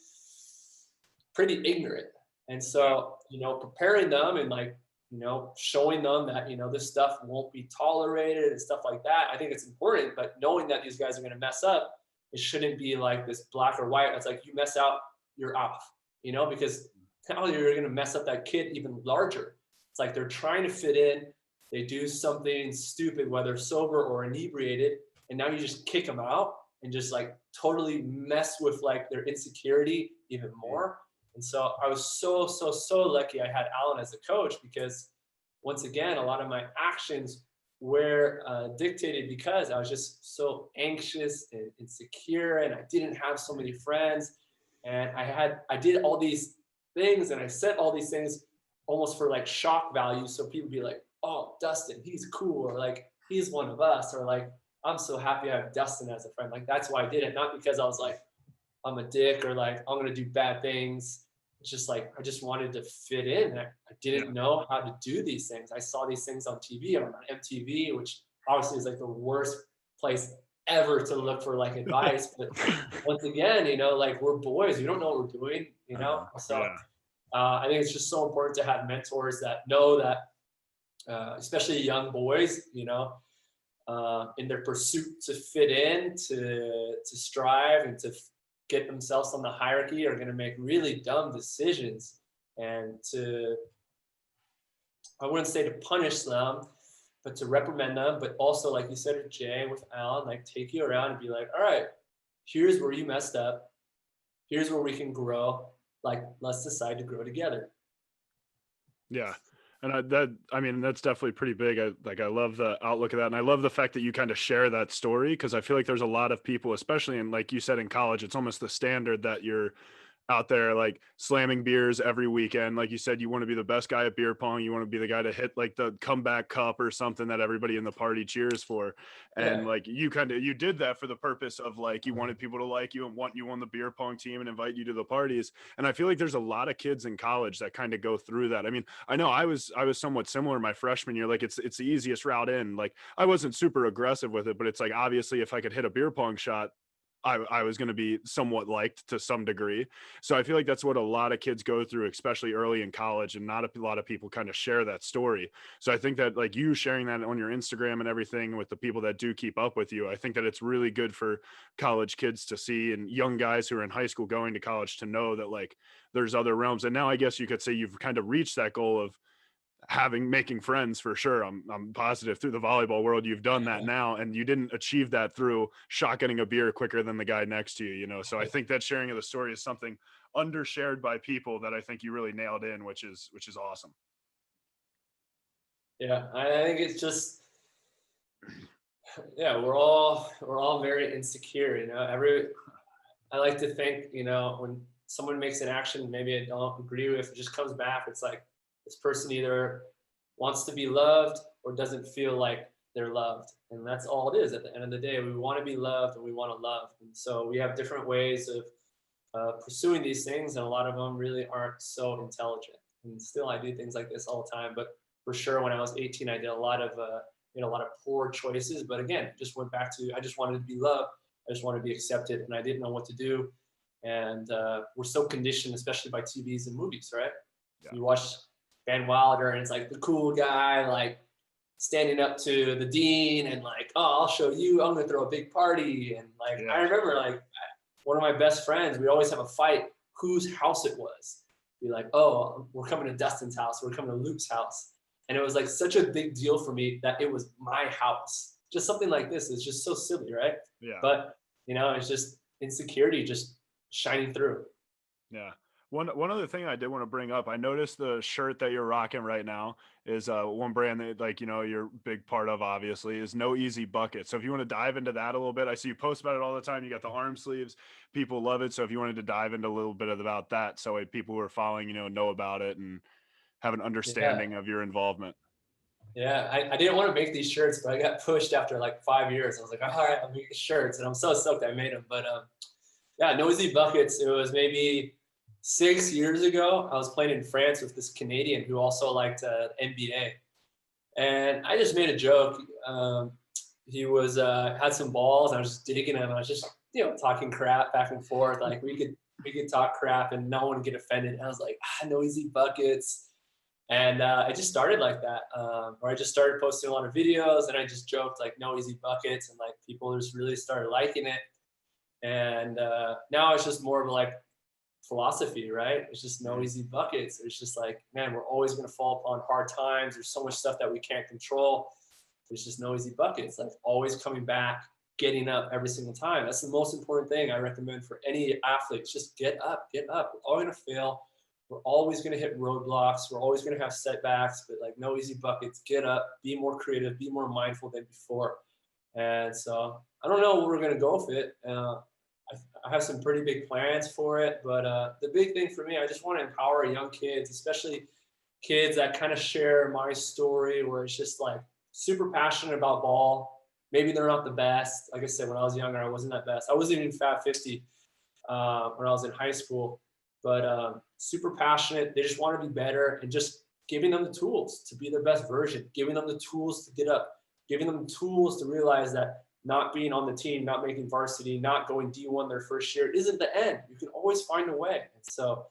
ignorant. And so, you know, preparing them and like, you know, showing them that, you know, this stuff won't be tolerated and stuff like that. I think it's important, but knowing that these guys are going to mess up, it shouldn't be like this black or white. It's like, you mess out, you're off, you know, because now you're going to mess up that kid even larger. It's like they're trying to fit in. They do something stupid, whether sober or inebriated, and now you just kick them out and just like totally mess with like their insecurity even more. And so I was so lucky I had Alan as a coach, because once again, a lot of my actions were dictated because I was just so anxious and insecure, and I didn't have so many friends, and I did all these things and I said all these things almost for like shock value. So people be like, oh, Dustin, he's cool. Or like, he's one of us. Or like, I'm so happy I have Dustin as a friend. Like, that's why I did it. Not because I was like, I'm a dick or like, I'm going to do bad things. It's just like, I just wanted to fit in. I didn't know how to do these things. I saw these things on TV, on MTV, which obviously is like the worst place ever to look for like advice. But once again, you know, like we're boys, we don't know what we're doing, you know? So I think it's just so important to have mentors that know that, especially young boys, you know, in their pursuit to fit in, to strive and to get themselves on the hierarchy are going to make really dumb decisions, and I wouldn't say to punish them, but to reprimand them, but also like you said with Jay, with Alan, like take you around and be like, all right, here's where you messed up. Here's where we can grow. Like, let's decide to grow together. Yeah. And I mean, that's definitely pretty big. I love the outlook of that. And I love the fact that you kind of share that story, because I feel like there's a lot of people, especially in, like you said, in college, it's almost the standard that you're out there like slamming beers every weekend. Like you said, you want to be the best guy at beer pong. You want to be the guy to hit like the comeback cup or something that everybody in the party cheers for. And like you did that for the purpose of like, you wanted people to like you and want you on the beer pong team and invite you to the parties. And I feel like there's a lot of kids in college that kind of go through that. I mean, I know I was somewhat similar my freshman year. Like it's the easiest route in. Like I wasn't super aggressive with it, but it's like, obviously if I could hit a beer pong shot, I was going to be somewhat liked to some degree. So I feel like that's what a lot of kids go through, especially early in college, and not a lot of people kind of share that story. So I think that like you sharing that on your Instagram and everything with the people that do keep up with you, I think that it's really good for college kids to see, and young guys who are in high school going to college to know that like there's other realms. And now I guess you could say you've kind of reached that goal of making friends for sure. I'm positive through the volleyball world you've done that now, and you didn't achieve that through shotgunning a beer quicker than the guy next to you, you know. So I think that sharing of the story is something undershared by people that I think you really nailed in, which is awesome. Yeah, I think it's just, yeah, we're all very insecure, you know. I like to think, you know, when someone makes an action maybe I don't agree with, it just comes back, it's like this person either wants to be loved or doesn't feel like they're loved. And that's all it is at the end of the day. We want to be loved and we want to love. And so we have different ways of pursuing these things, and a lot of them really aren't so intelligent. And still I do things like this all the time, but for sure when I was 18 I did a lot of poor choices. But again, just went back to, I just wanted to be loved, I just wanted to be accepted, and I didn't know what to do. And we're so conditioned, especially by TVs and movies, right? Yeah. You watch Van Wilder and it's like the cool guy like standing up to the dean and like, oh, I'll show you, I'm gonna throw a big party. And like I remember like one of my best friends, we always have a fight whose house it was. Be like, oh, we're coming to Dustin's house, we're coming to Luke's house. And it was like such a big deal for me that it was my house. Just something like this is just so silly, right? Yeah. But you know, it's just insecurity just shining through. Yeah. One other thing I did want to bring up, I noticed the shirt that you're rocking right now is one brand that, like, you know, you're a big part of, obviously, is No Easy Bucket. So if you want to dive into that a little bit, I see you post about it all the time. You got the arm sleeves, people love it. So if you wanted to dive into a little bit about that, so people who are following, you know about it and have an understanding of your involvement. Yeah, I didn't want to make these shirts, but I got pushed after like 5 years. I was like, all right, I'll make shirts, and I'm so stoked I made them. But yeah, No Easy Buckets, it was maybe 6 years ago. I was playing in France with this Canadian who also liked NBA. And I just made a joke. He was had some balls, and I was just digging him. I was just, you know, talking crap back and forth. Like we could talk crap and no one would get offended. And I was like, No Easy Buckets. And I just started like that. Or I just started posting a lot of videos, and I just joked like No Easy Buckets, and like people just really started liking it. And now it's just more of like philosophy, right? It's just no easy buckets. It's just like, man, we're always going to fall upon hard times. There's so much stuff that we can't control. There's just no easy buckets. Like always coming back, getting up every single time. That's the most important thing I recommend for any athlete. Just get up, get up. We're all going to fail. We're always going to hit roadblocks. We're always going to have setbacks, but like no easy buckets. Get up, be more creative, be more mindful than before. And so I don't know where we're going to go with it. I have some pretty big plans for it, but the big thing for me, I just want to empower young kids, especially kids that kind of share my story, where it's just like super passionate about ball. Maybe they're not the best. Like I said, when I was younger, I wasn't that best. I wasn't even Fat 50 when I was in high school, but super passionate. They just want to be better, and just giving them the tools to be their best version, giving them the tools to get up, giving them the tools to realize that not being on the team, not making varsity, not going D1 their first year isn't the end. You can always find a way. And so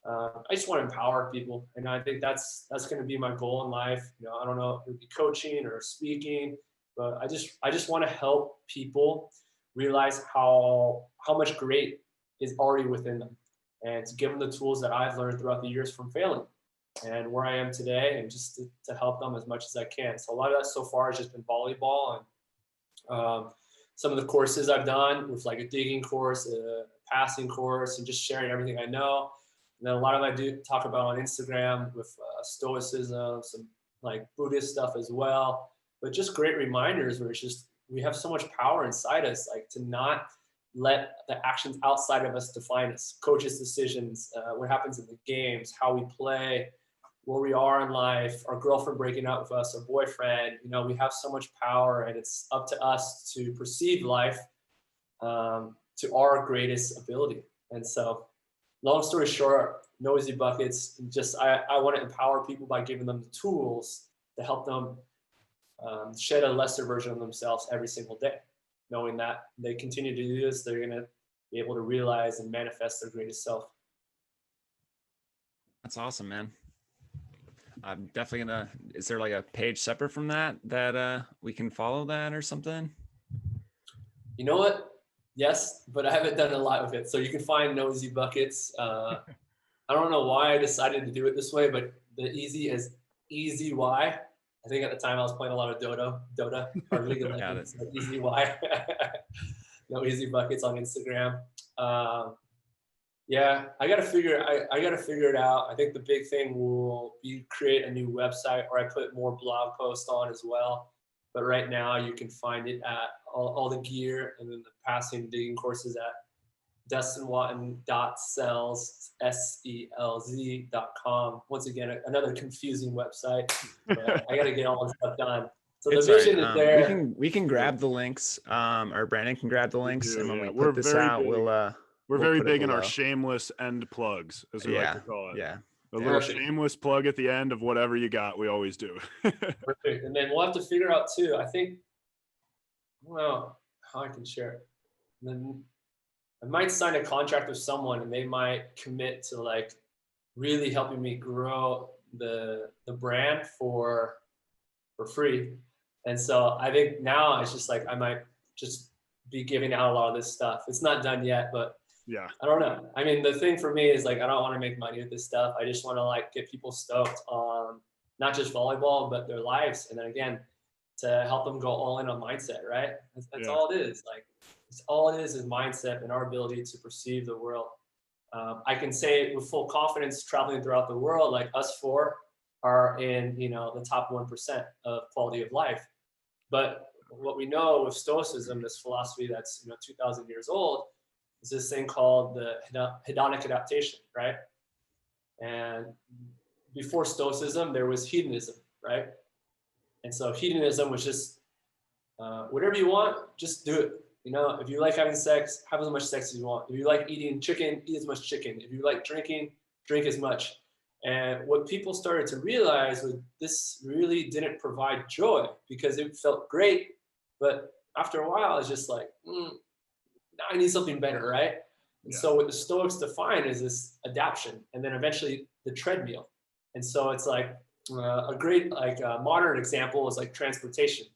I just want to empower people, and I think that's going to be my goal in life. You know, I don't know if it would be coaching or speaking, but I just want to help people realize how much great is already within them, and to give them the tools that I've learned throughout the years from failing, and where I am today, and just to help them as much as I can. So a lot of that so far has just been volleyball, and some of the courses I've done with like a digging course, a passing course, and just sharing everything I know. And then a lot of I do talk about on Instagram with stoicism, some like Buddhist stuff as well, but just great reminders where it's just, we have so much power inside us, like to not let the actions outside of us define us. Coaches' decisions, what happens in the games, how we play, where we are in life, our girlfriend breaking up with us, our boyfriend, you know, we have so much power, and it's up to us to perceive life to our greatest ability. And so long story short, Noisy Buckets, just I want to empower people by giving them the tools to help them shed a lesser version of themselves every single day, knowing that they continue to do this, they're going to be able to realize and manifest their greatest self. That's awesome, man. I'm definitely gonna, is there like a page separate from that we can follow that or something? You know what? Yes, but I haven't done a lot with it. So you can find Nosy Buckets. I don't know why I decided to do it this way, but the easy is Easy Y. I think at the time I was playing a lot of Dota, or League of Legends. So Easy Y. No Easy Buckets on Instagram. Yeah, I gotta figure it out. I think the big thing will be create a new website, or I put more blog posts on as well. But right now you can find it at all the gear, and then the passing digging courses at dustinwatten.selz, SELZ.com. Once again, another confusing website, but I gotta get all this stuff done. So the vision is there. We can grab the links, or Brandon can grab the links, and when we put this out, we're very big in our shameless end plugs, as we like to call it. Yeah. A little shameless plug at the end of whatever you got, we always do. Perfect. And then we'll have to figure out too, I think, well, how I can share it. And then I might sign a contract with someone, and they might commit to like really helping me grow the brand for free. And so I think now it's just like I might just be giving out a lot of this stuff. It's not done yet, but yeah, I don't know. I mean, the thing for me is like, I don't want to make money with this stuff. I just want to like get people stoked on not just volleyball, but their lives. And then again, to help them go all in on mindset, right? That's all it is. Like, it's all it is mindset and our ability to perceive the world. I can say with full confidence, traveling throughout the world, like us four are in, you know, the top 1% of quality of life. But what we know with Stoicism, this philosophy that's, you know, 2,000 years old, is this thing called the hedonic adaptation, right? And before Stoicism, there was hedonism, right? And so hedonism was just whatever you want, just do it. You know, if you like having sex, have as much sex as you want. If you like eating chicken, eat as much chicken. If you like drinking, drink as much. And what people started to realize was this really didn't provide joy, because it felt great, but after a while, it's just like, now I need something better, right? And so what the Stoics define is this adaptation, and then eventually the treadmill. And so it's like a great modern example is like transportation.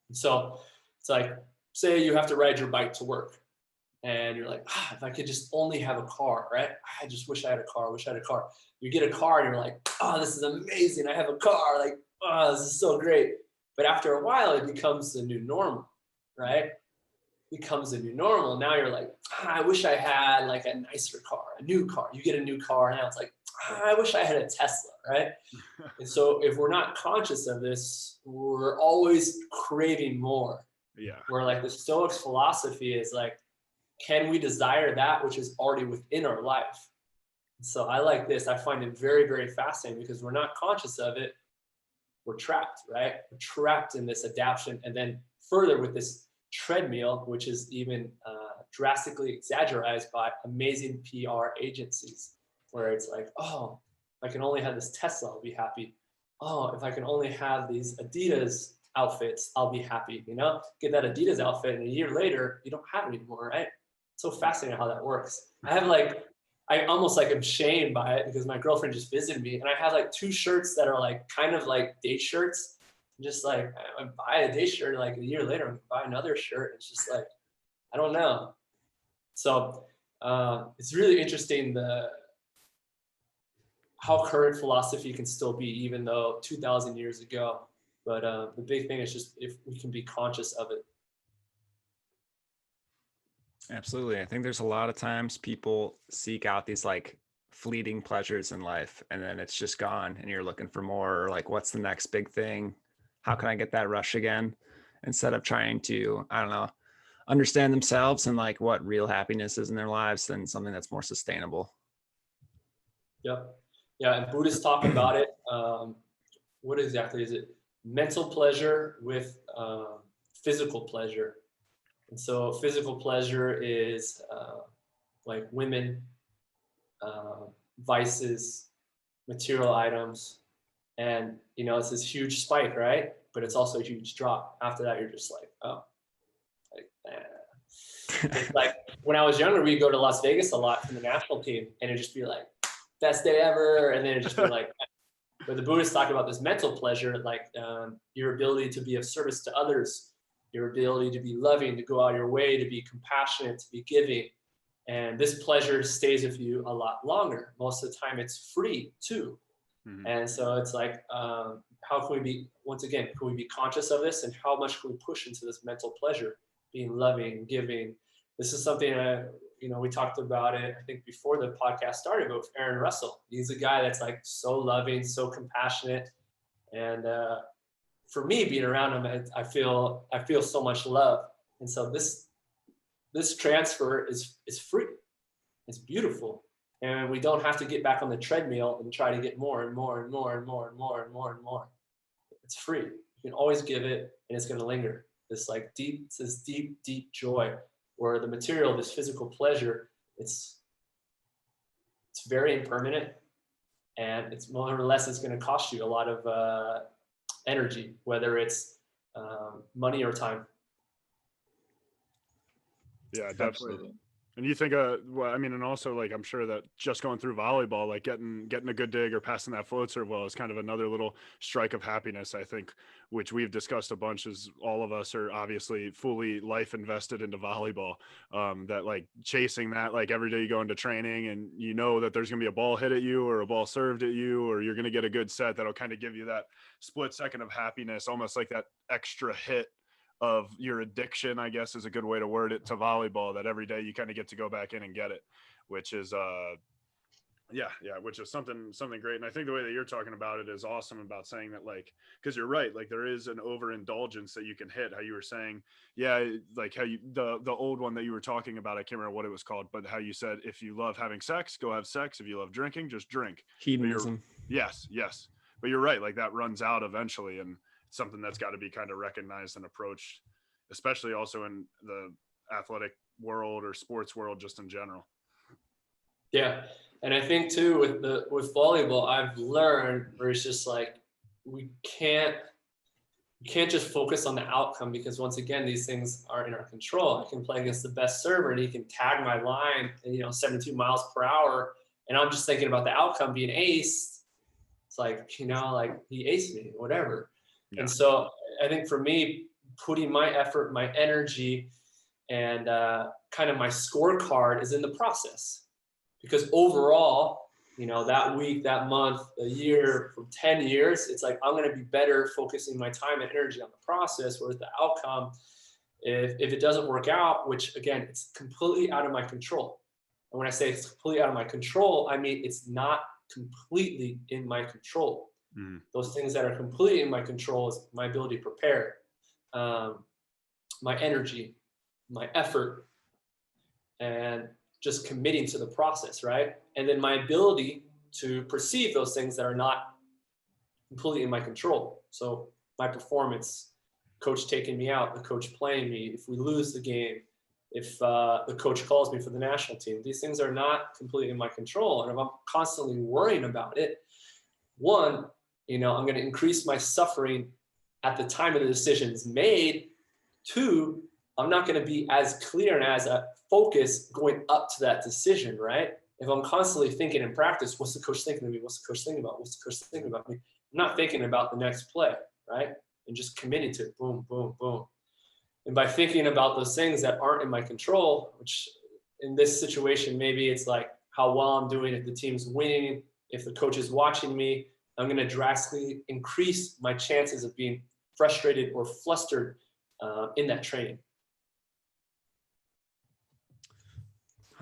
And so it's like, say you have to ride your bike to work, and you're like, if I could just only have a car, right? I just wish I had a car, You get a car and you're like, oh, this is amazing. I have a car. Like, oh, this is so great. But after a while, it becomes the new normal, right? Becomes a new normal. Now you're like, I wish I had like a nicer car, a new car. You get a new car, and now it's like, I wish I had a Tesla, right? And so if we're not conscious of this, we're always craving more. Yeah. Where like the Stoics philosophy is like, can we desire that which is already within our life? So I like this. I find it very, very fascinating because we're not conscious of it. We're trapped, right? We're trapped in this adaptation. And then further with this treadmill, which is even drastically exaggerated by amazing PR agencies, where it's like, oh, if I can only have this Tesla, I'll be happy. Oh, if I can only have these Adidas outfits, I'll be happy. You know, get that Adidas outfit, and a year later, you don't have it anymore, right? It's so fascinating how that works. I almost like am shamed by it because my girlfriend just visited me, and I have like 2 shirts that are like kind of like day shirts. I'm just like, I buy a day shirt, like a year later, I'm buy another shirt. It's just like, I don't know. So it's really interesting how current philosophy can still be, even though 2,000 years ago. But the big thing is just if we can be conscious of it. Absolutely. I think there's a lot of times people seek out these like fleeting pleasures in life, and then it's just gone and you're looking for more, or like, what's the next big thing? How can I get that rush again? Instead of trying to, I don't know, understand themselves and like what real happiness is in their lives, than something that's more sustainable. Yep. Yeah. And Buddhists talk about it. What exactly is it? Mental pleasure with physical pleasure. And so physical pleasure is like women, vices, material items. And, you know, it's this huge spike, right? But it's also a huge drop. After that, you're just like, oh, like, It's like when I was younger, we'd go to Las Vegas a lot for the national team, and it'd just be like, best day ever. And then it'd just be like, but the Buddhists talk about this mental pleasure, like your ability to be of service to others, your ability to be loving, to go out of your way, to be compassionate, to be giving. And this pleasure stays with you a lot longer. Most of the time it's free too. Mm-hmm. And so it's like, how can we be, once again, can we be conscious of this, and how much can we push into this mental pleasure, being loving, giving? This is something you know, we talked about it, I think before the podcast started, but with Aaron Russell. He's a guy that's like so loving, so compassionate. And for me, being around him, I feel so much love. And so this transfer is free. It's beautiful. And we don't have to get back on the treadmill and try to get more and more and more and more and more and more and more. It's free. You can always give it, and it's going to linger. This deep joy, where the material, this physical pleasure, it's very impermanent, and it's more or less it's going to cost you a lot of energy, whether it's money or time. Yeah, definitely. Absolutely. And you think, well, I mean, and also like, I'm sure that just going through volleyball, like getting a good dig or passing that float serve well is kind of another little strike of happiness, I think, which we've discussed a bunch, is all of us are obviously fully life invested into volleyball. That like chasing that, like every day you go into training and you know that there's going to be a ball hit at you or a ball served at you, or you're going to get a good set that'll kind of give you that split second of happiness, almost like that extra hit of your addiction, I guess is a good way to word it, to volleyball, that every day you kind of get to go back in and get it, which is which is something great. And I think the way that you're talking about it is awesome, about saying that, like, because you're right, like there is an overindulgence that you can hit, how you were saying, like how you the old one that you were talking about, I can't remember what it was called, but how you said, if you love having sex, go have sex. If you love drinking, just drink. Hedonism. Yes, but you're right, like that runs out eventually, and something that's got to be kind of recognized and approached, especially also in the athletic world or sports world, just in general. Yeah. And I think too, with volleyball, I've learned where it's just like, you can't just focus on the outcome, because once again, these things are in our control. I can play against the best server and he can tag my line, 72 miles per hour. And I'm just thinking about the outcome being aced. It's like, like he aced me, whatever. Yeah. And so I think for me, putting my effort, my energy, and kind of my scorecard is in the process. Because overall, that week, that month, a year, for 10 years, it's like I'm going to be better focusing my time and energy on the process, whereas the outcome, if it doesn't work out, which again, it's completely out of my control. And when I say it's completely out of my control, I mean it's not completely in my control. Those things that are completely in my control is my ability to prepare, my energy, my effort, and just committing to the process, right? And then my ability to perceive those things that are not completely in my control. So my performance, coach taking me out, the coach playing me, if we lose the game, if the coach calls me for the national team, these things are not completely in my control. And if I'm constantly worrying about it, one, I'm going to increase my suffering at the time of the decisions made. Two, I'm not going to be as clear and as focused going up to that decision, right? If I'm constantly thinking in practice, what's the coach thinking of me? What's the coach thinking about? What's the coach thinking about me? I'm not thinking about the next play, right? And just committing to it. Boom, boom, boom. And by thinking about those things that aren't in my control, which in this situation, maybe it's like how well I'm doing if the team's winning, if the coach is watching me, I'm going to drastically increase my chances of being frustrated or flustered in that training.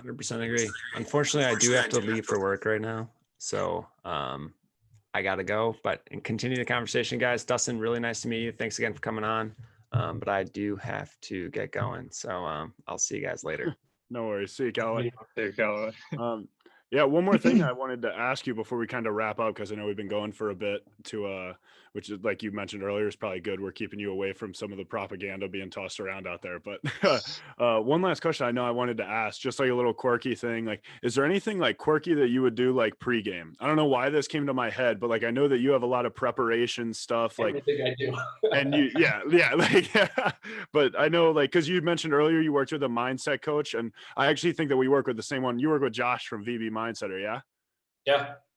100% agree. Unfortunately, I do have to leave for work right now. So I got to go, but continue the conversation, guys. Dustin, really nice to meet you. Thanks again for coming on. But I do have to get going. So I'll see you guys later. No worries. See you, Callaway. There you go. Yeah, one more thing I wanted to ask you before we kind of wrap up, because I know we've been going for a bit, which is, like you mentioned earlier, is probably good. We're keeping you away from some of the propaganda being tossed around out there. But one last question I know I wanted to ask, just like a little quirky thing, like, is there anything like quirky that you would do like pregame? I don't know why this came to my head, but like, I know that you have a lot of preparation stuff. Like, everything I do. and you, but I know, like, because you mentioned earlier you worked with a mindset coach, and I actually think that we work with the same one. You work with Josh from VB Mindsetter, yeah?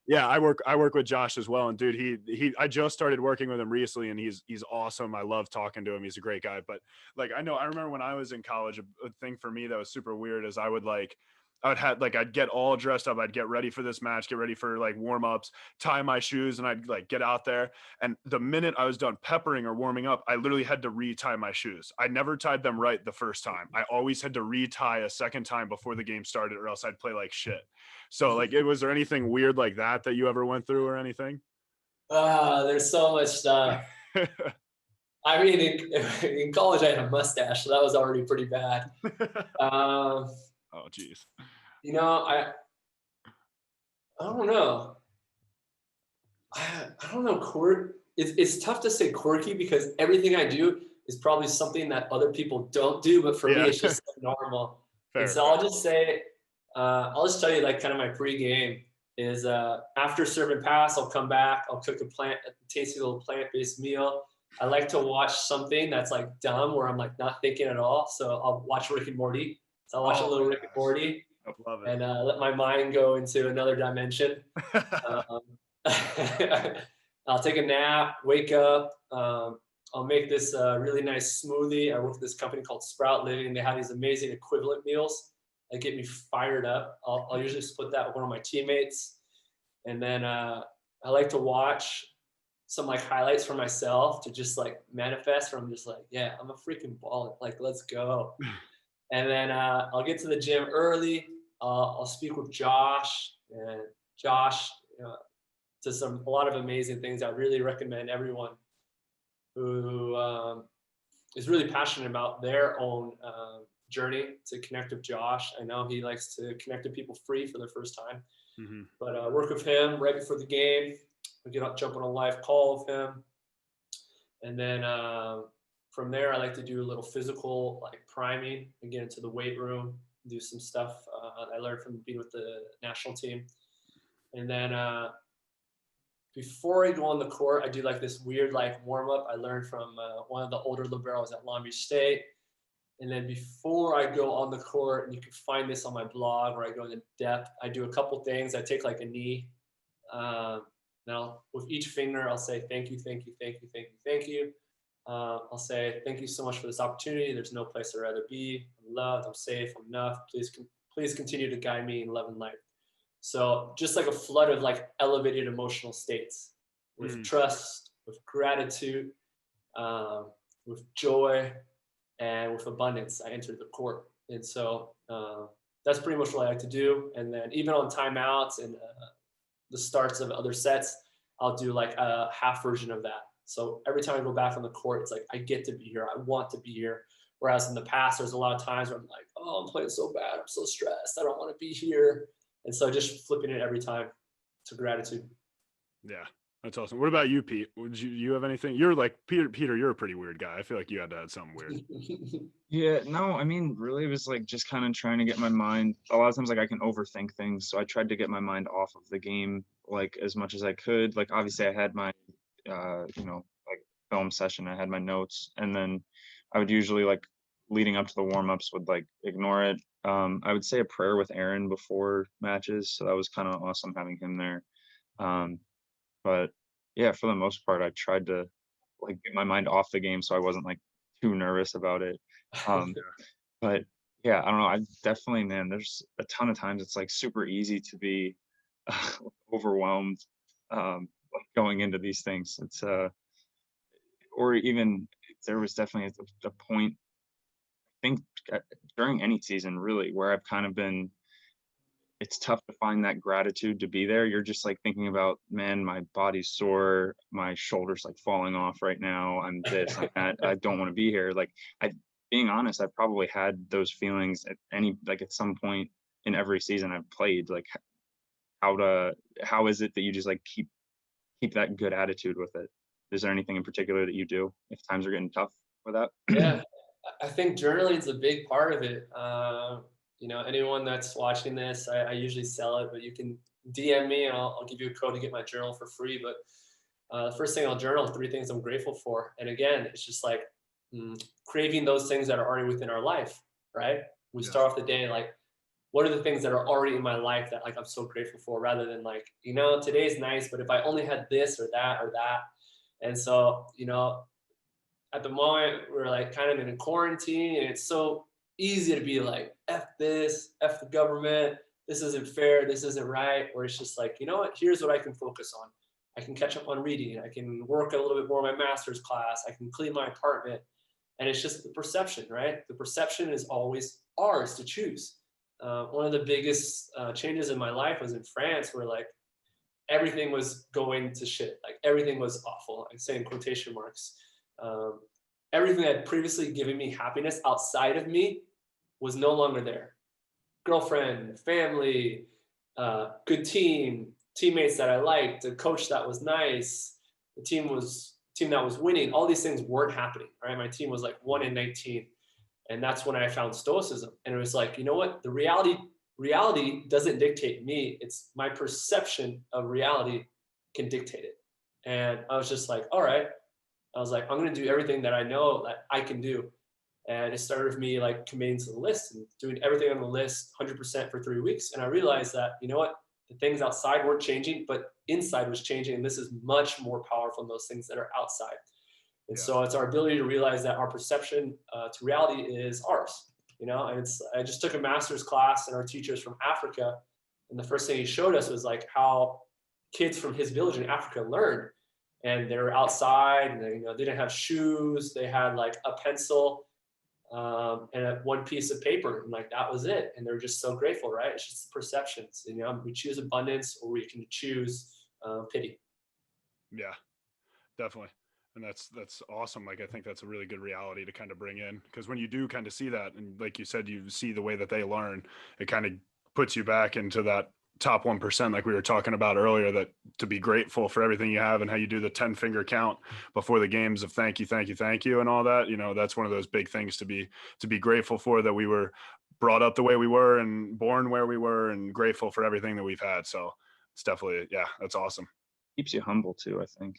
Yeah, I work with Josh as well, and dude, I just started working with him recently, and he's awesome. I love talking to him. He's a great guy. But like, I remember when I was in college, a thing for me that was super weird is I'd get all dressed up. I'd get ready for this match, get ready for like warm-ups, tie my shoes, and I'd like get out there. And the minute I was done peppering or warming up, I literally had to retie my shoes. I never tied them right the first time. I always had to retie a second time before the game started, or else I'd play like shit. So like, was there anything weird like that you ever went through or anything? There's so much stuff. I mean, in college I had a mustache, so that was already pretty bad. Oh, geez. I don't know. I don't know. It's tough to say quirky because everything I do is probably something that other people don't do, but for me, it's just normal. Fair, and so I'll just say, I'll just tell you like kind of my pregame is after serve and pass, I'll come back, I'll cook a tasty little plant-based meal. I like to watch something that's like dumb where I'm like not thinking at all. So I'll watch Rick and Morty. So I'll watch a little Rick and Morty. Love it. And let my mind go into another dimension. I'll take a nap, wake up. I'll make this really nice smoothie. I work with this company called Sprout Living. They have these amazing equivalent meals that get me fired up. I'll usually split that with one of my teammates. And then I like to watch some like highlights for myself to just like manifest from just like, yeah, I'm a freaking baller. Like, let's go. And then I'll get to the gym early. I'll speak with Josh, and Josh does a lot of amazing things. I really recommend everyone who is really passionate about their own journey to connect with Josh. I know he likes to connect with people free for the first time, but work with him right before the game. I jump on a live call with him, and then from there, I like to do a little physical like priming and get into the weight room, do some stuff I learned from being with the national team. And then before I go on the court, I do like this weird like warm up I learned from one of the older liberals at Long Beach State. And then before I go on the court, and you can find this on my blog where I go into depth, I do a couple things. I take like a knee. Now with each finger, I'll say, thank you, thank you, thank you, thank you, thank you. I'll say, thank you so much for this opportunity. There's no place I'd rather be. I'm loved, I'm safe, I'm enough. Please continue to guide me in love and light. So just like a flood of like elevated emotional states with trust, with gratitude, with joy, and with abundance, I entered the court. And so that's pretty much what I like to do. And then even on timeouts and the starts of other sets, I'll do like a half version of that. So every time I go back on the court, it's like, I get to be here. I want to be here. Whereas in the past, there's a lot of times where I'm like, oh, I'm playing so bad. I'm so stressed. I don't want to be here. And so just flipping it every time to gratitude. Yeah, that's awesome. What about you, Pete? Would you have anything? You're like Peter, you're a pretty weird guy. I feel like you had to have something weird. Yeah, no, I mean, really, it was like just kind of trying to get my mind. A lot of times, like I can overthink things, so I tried to get my mind off of the game, like as much as I could. Like obviously, I had my, like film session. I had my notes, and then I would usually like leading up to the warm-ups would like ignore it. I would say a prayer with Aaron before matches, so that was kind of awesome having him there. But yeah, for the most part, I tried to like get my mind off the game so I wasn't like too nervous about it. Um, but yeah, I don't know. I definitely, man, there's a ton of times it's like super easy to be overwhelmed like going into these things. It's or even there was definitely a point, I think during any season really, where I've kind of been, it's tough to find that gratitude to be there. You're just like thinking about, man, my body's sore, my shoulder's like falling off right now. I'm this, I'm that. I don't want to be here. Like being honest, I probably had those feelings at some point in every season I've played. Like how is it that you just like keep that good attitude with it? Is there anything in particular that you do if times are getting tough with that? Yeah, I think journaling is a big part of it. Anyone that's watching this, I usually sell it, but you can DM me and I'll give you a code to get my journal for free. But the first thing I'll journal, 3 things I'm grateful for. And again, it's just like craving those things that are already within our life, right? We start off the day like, what are the things that are already in my life that like I'm so grateful for, rather than like, today's nice, but if I only had this or that or that. And so, at the moment we're like kind of in a quarantine, and it's so easy to be like, F this, F the government, this isn't fair, this isn't right. Or it's just like, you know what, here's what I can focus on. I can catch up on reading. I can work a little bit more on my master's class. I can clean my apartment. And it's just the perception, right? The perception is always ours to choose. One of the biggest changes in my life was in France, where like everything was going to shit. Like everything was awful. I say in quotation marks. Everything that had previously given me happiness outside of me was no longer there. Girlfriend, family, good teammates that I liked, a coach that was nice, the team that was winning. All these things weren't happening, right? My team was like 1-19. And that's when I found stoicism. And it was like, you know what? The reality doesn't dictate me. It's my perception of reality can dictate it. And I was just like, all right. I was like, I'm going to do everything that I know that I can do. And it started with me like committing to the list and doing everything on the list 100% for 3 weeks. And I realized that, you know what? The things outside weren't changing, but inside was changing. And this is much more powerful than those things that are outside. And so it's our ability to realize that our perception to reality is ours, and I just took a master's class, and our teacher's from Africa. And the first thing he showed us was like how kids from his village in Africa learned. And they were outside, and they didn't have shoes. They had like a pencil and one piece of paper, and like that was it. And they're just so grateful, right? It's just perceptions. We choose abundance, or we can choose pity. Yeah, definitely. And that's awesome. Like, I think that's a really good reality to kind of bring in, because when you do kind of see that, and like you said, you see the way that they learn, it kind of puts you back into that top 1%, like we were talking about earlier, that to be grateful for everything you have, and how you do the 10-finger count before the games of thank you, thank you, thank you, and all that. That's one of those big things to be grateful for, that we were brought up the way we were and born where we were, and grateful for everything that we've had. So it's definitely, yeah, that's awesome. Keeps you humble too, I think.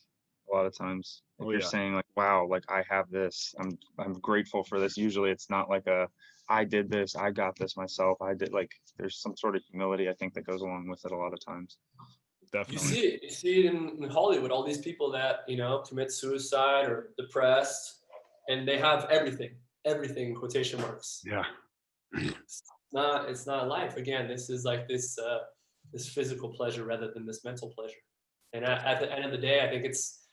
A lot of times if you're saying like, wow, like I have this, I'm grateful for this. Usually it's not like I did this, I got this myself, I did. Like there's some sort of humility, I think, that goes along with it a lot of times. Definitely. You see it in Hollywood, all these people that commit suicide or depressed, and they have everything in quotation marks. Yeah. It's not life. Again, this is like this physical pleasure rather than this mental pleasure. And at the end of the day, I think it's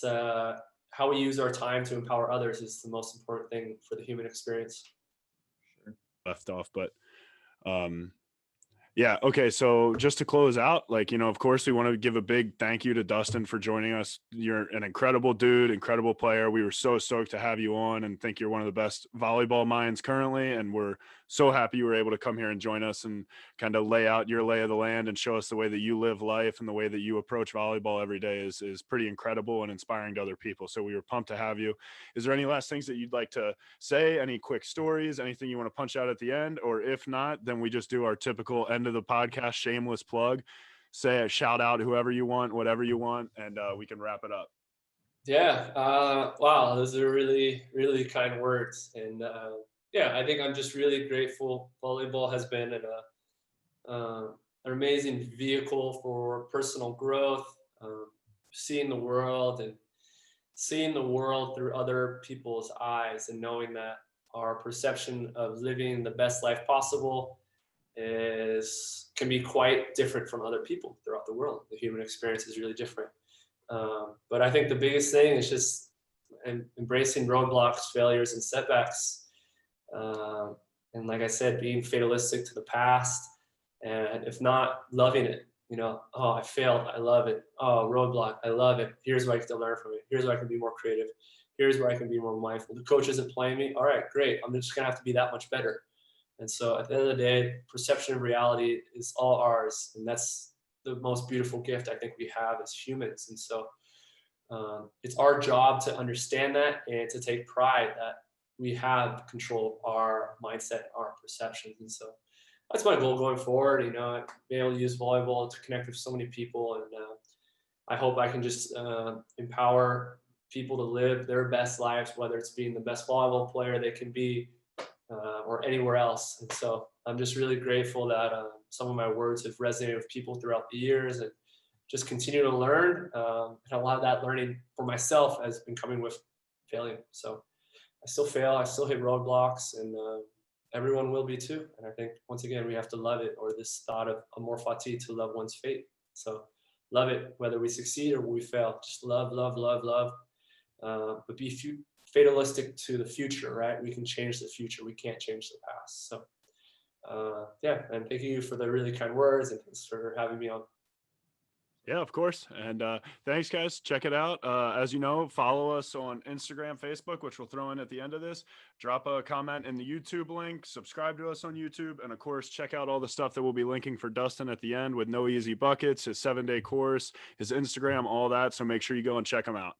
how we use our time to empower others is the most important thing for the human experience. Left off, but Yeah. Okay. So just to close out, like, of course, we want to give a big thank you to Dustin for joining us. You're an incredible dude, incredible player. We were so stoked to have you on and think you're one of the best volleyball minds currently. And we're so happy you were able to come here and join us and kind of lay out your lay of the land and show us the way that you live life and the way that you approach volleyball every day is pretty incredible and inspiring to other people. So we were pumped to have you. Is there any last things that you'd like to say? Any quick stories, anything you want to punch out at the end? Or if not, then we just do our typical end of the podcast shameless plug. Say a shout out whoever you want, whatever you want, and we can wrap it up. Yeah. Wow, those are really, really kind words. And yeah, I think I'm just really grateful. Volleyball has been an amazing vehicle for personal growth, seeing the world and seeing the world through other people's eyes, and knowing that our perception of living the best life possible can be quite different from other people throughout the world. The human experience is really different. But I think the biggest thing is just embracing roadblocks, failures, and setbacks. And like I said, being fatalistic to the past, and if not, loving it. Oh, I failed, I love it. Oh, roadblock, I love it. Here's where I can learn from it. Here's where I can be more creative. Here's where I can be more mindful. The coach isn't playing me. All right, great. I'm just gonna have to be that much better. And so at the end of the day, perception of reality is all ours. And that's the most beautiful gift I think we have as humans. And so it's our job to understand that and to take pride that we have control of our mindset, our perceptions. And so that's my goal going forward. Being able to use volleyball to connect with so many people. And I hope I can just empower people to live their best lives, whether it's being the best volleyball player they can be, or anywhere else. And so I'm just really grateful that some of my words have resonated with people throughout the years, and just continue to learn. And a lot of that learning for myself has been coming with failing. So I still fail, I still hit roadblocks, and everyone will be too. And I think once again, we have to love it, or this thought of amor fati, to love one's fate. So love it, whether we succeed or we fail. Just love, love, love, love. But be fatalistic to the future, right? We can change the future. We can't change the past. So yeah, and thank you for the really kind words, and thanks for having me on. Yeah, of course. And thanks, guys. Check it out. As you know, follow us on Instagram, Facebook, which we'll throw in at the end of this. Drop a comment in the YouTube link. Subscribe to us on YouTube. And, of course, check out all the stuff that we'll be linking for Dustin at the end with No Easy Buckets, his 7-day course, his Instagram, all that. So make sure you go and check them out.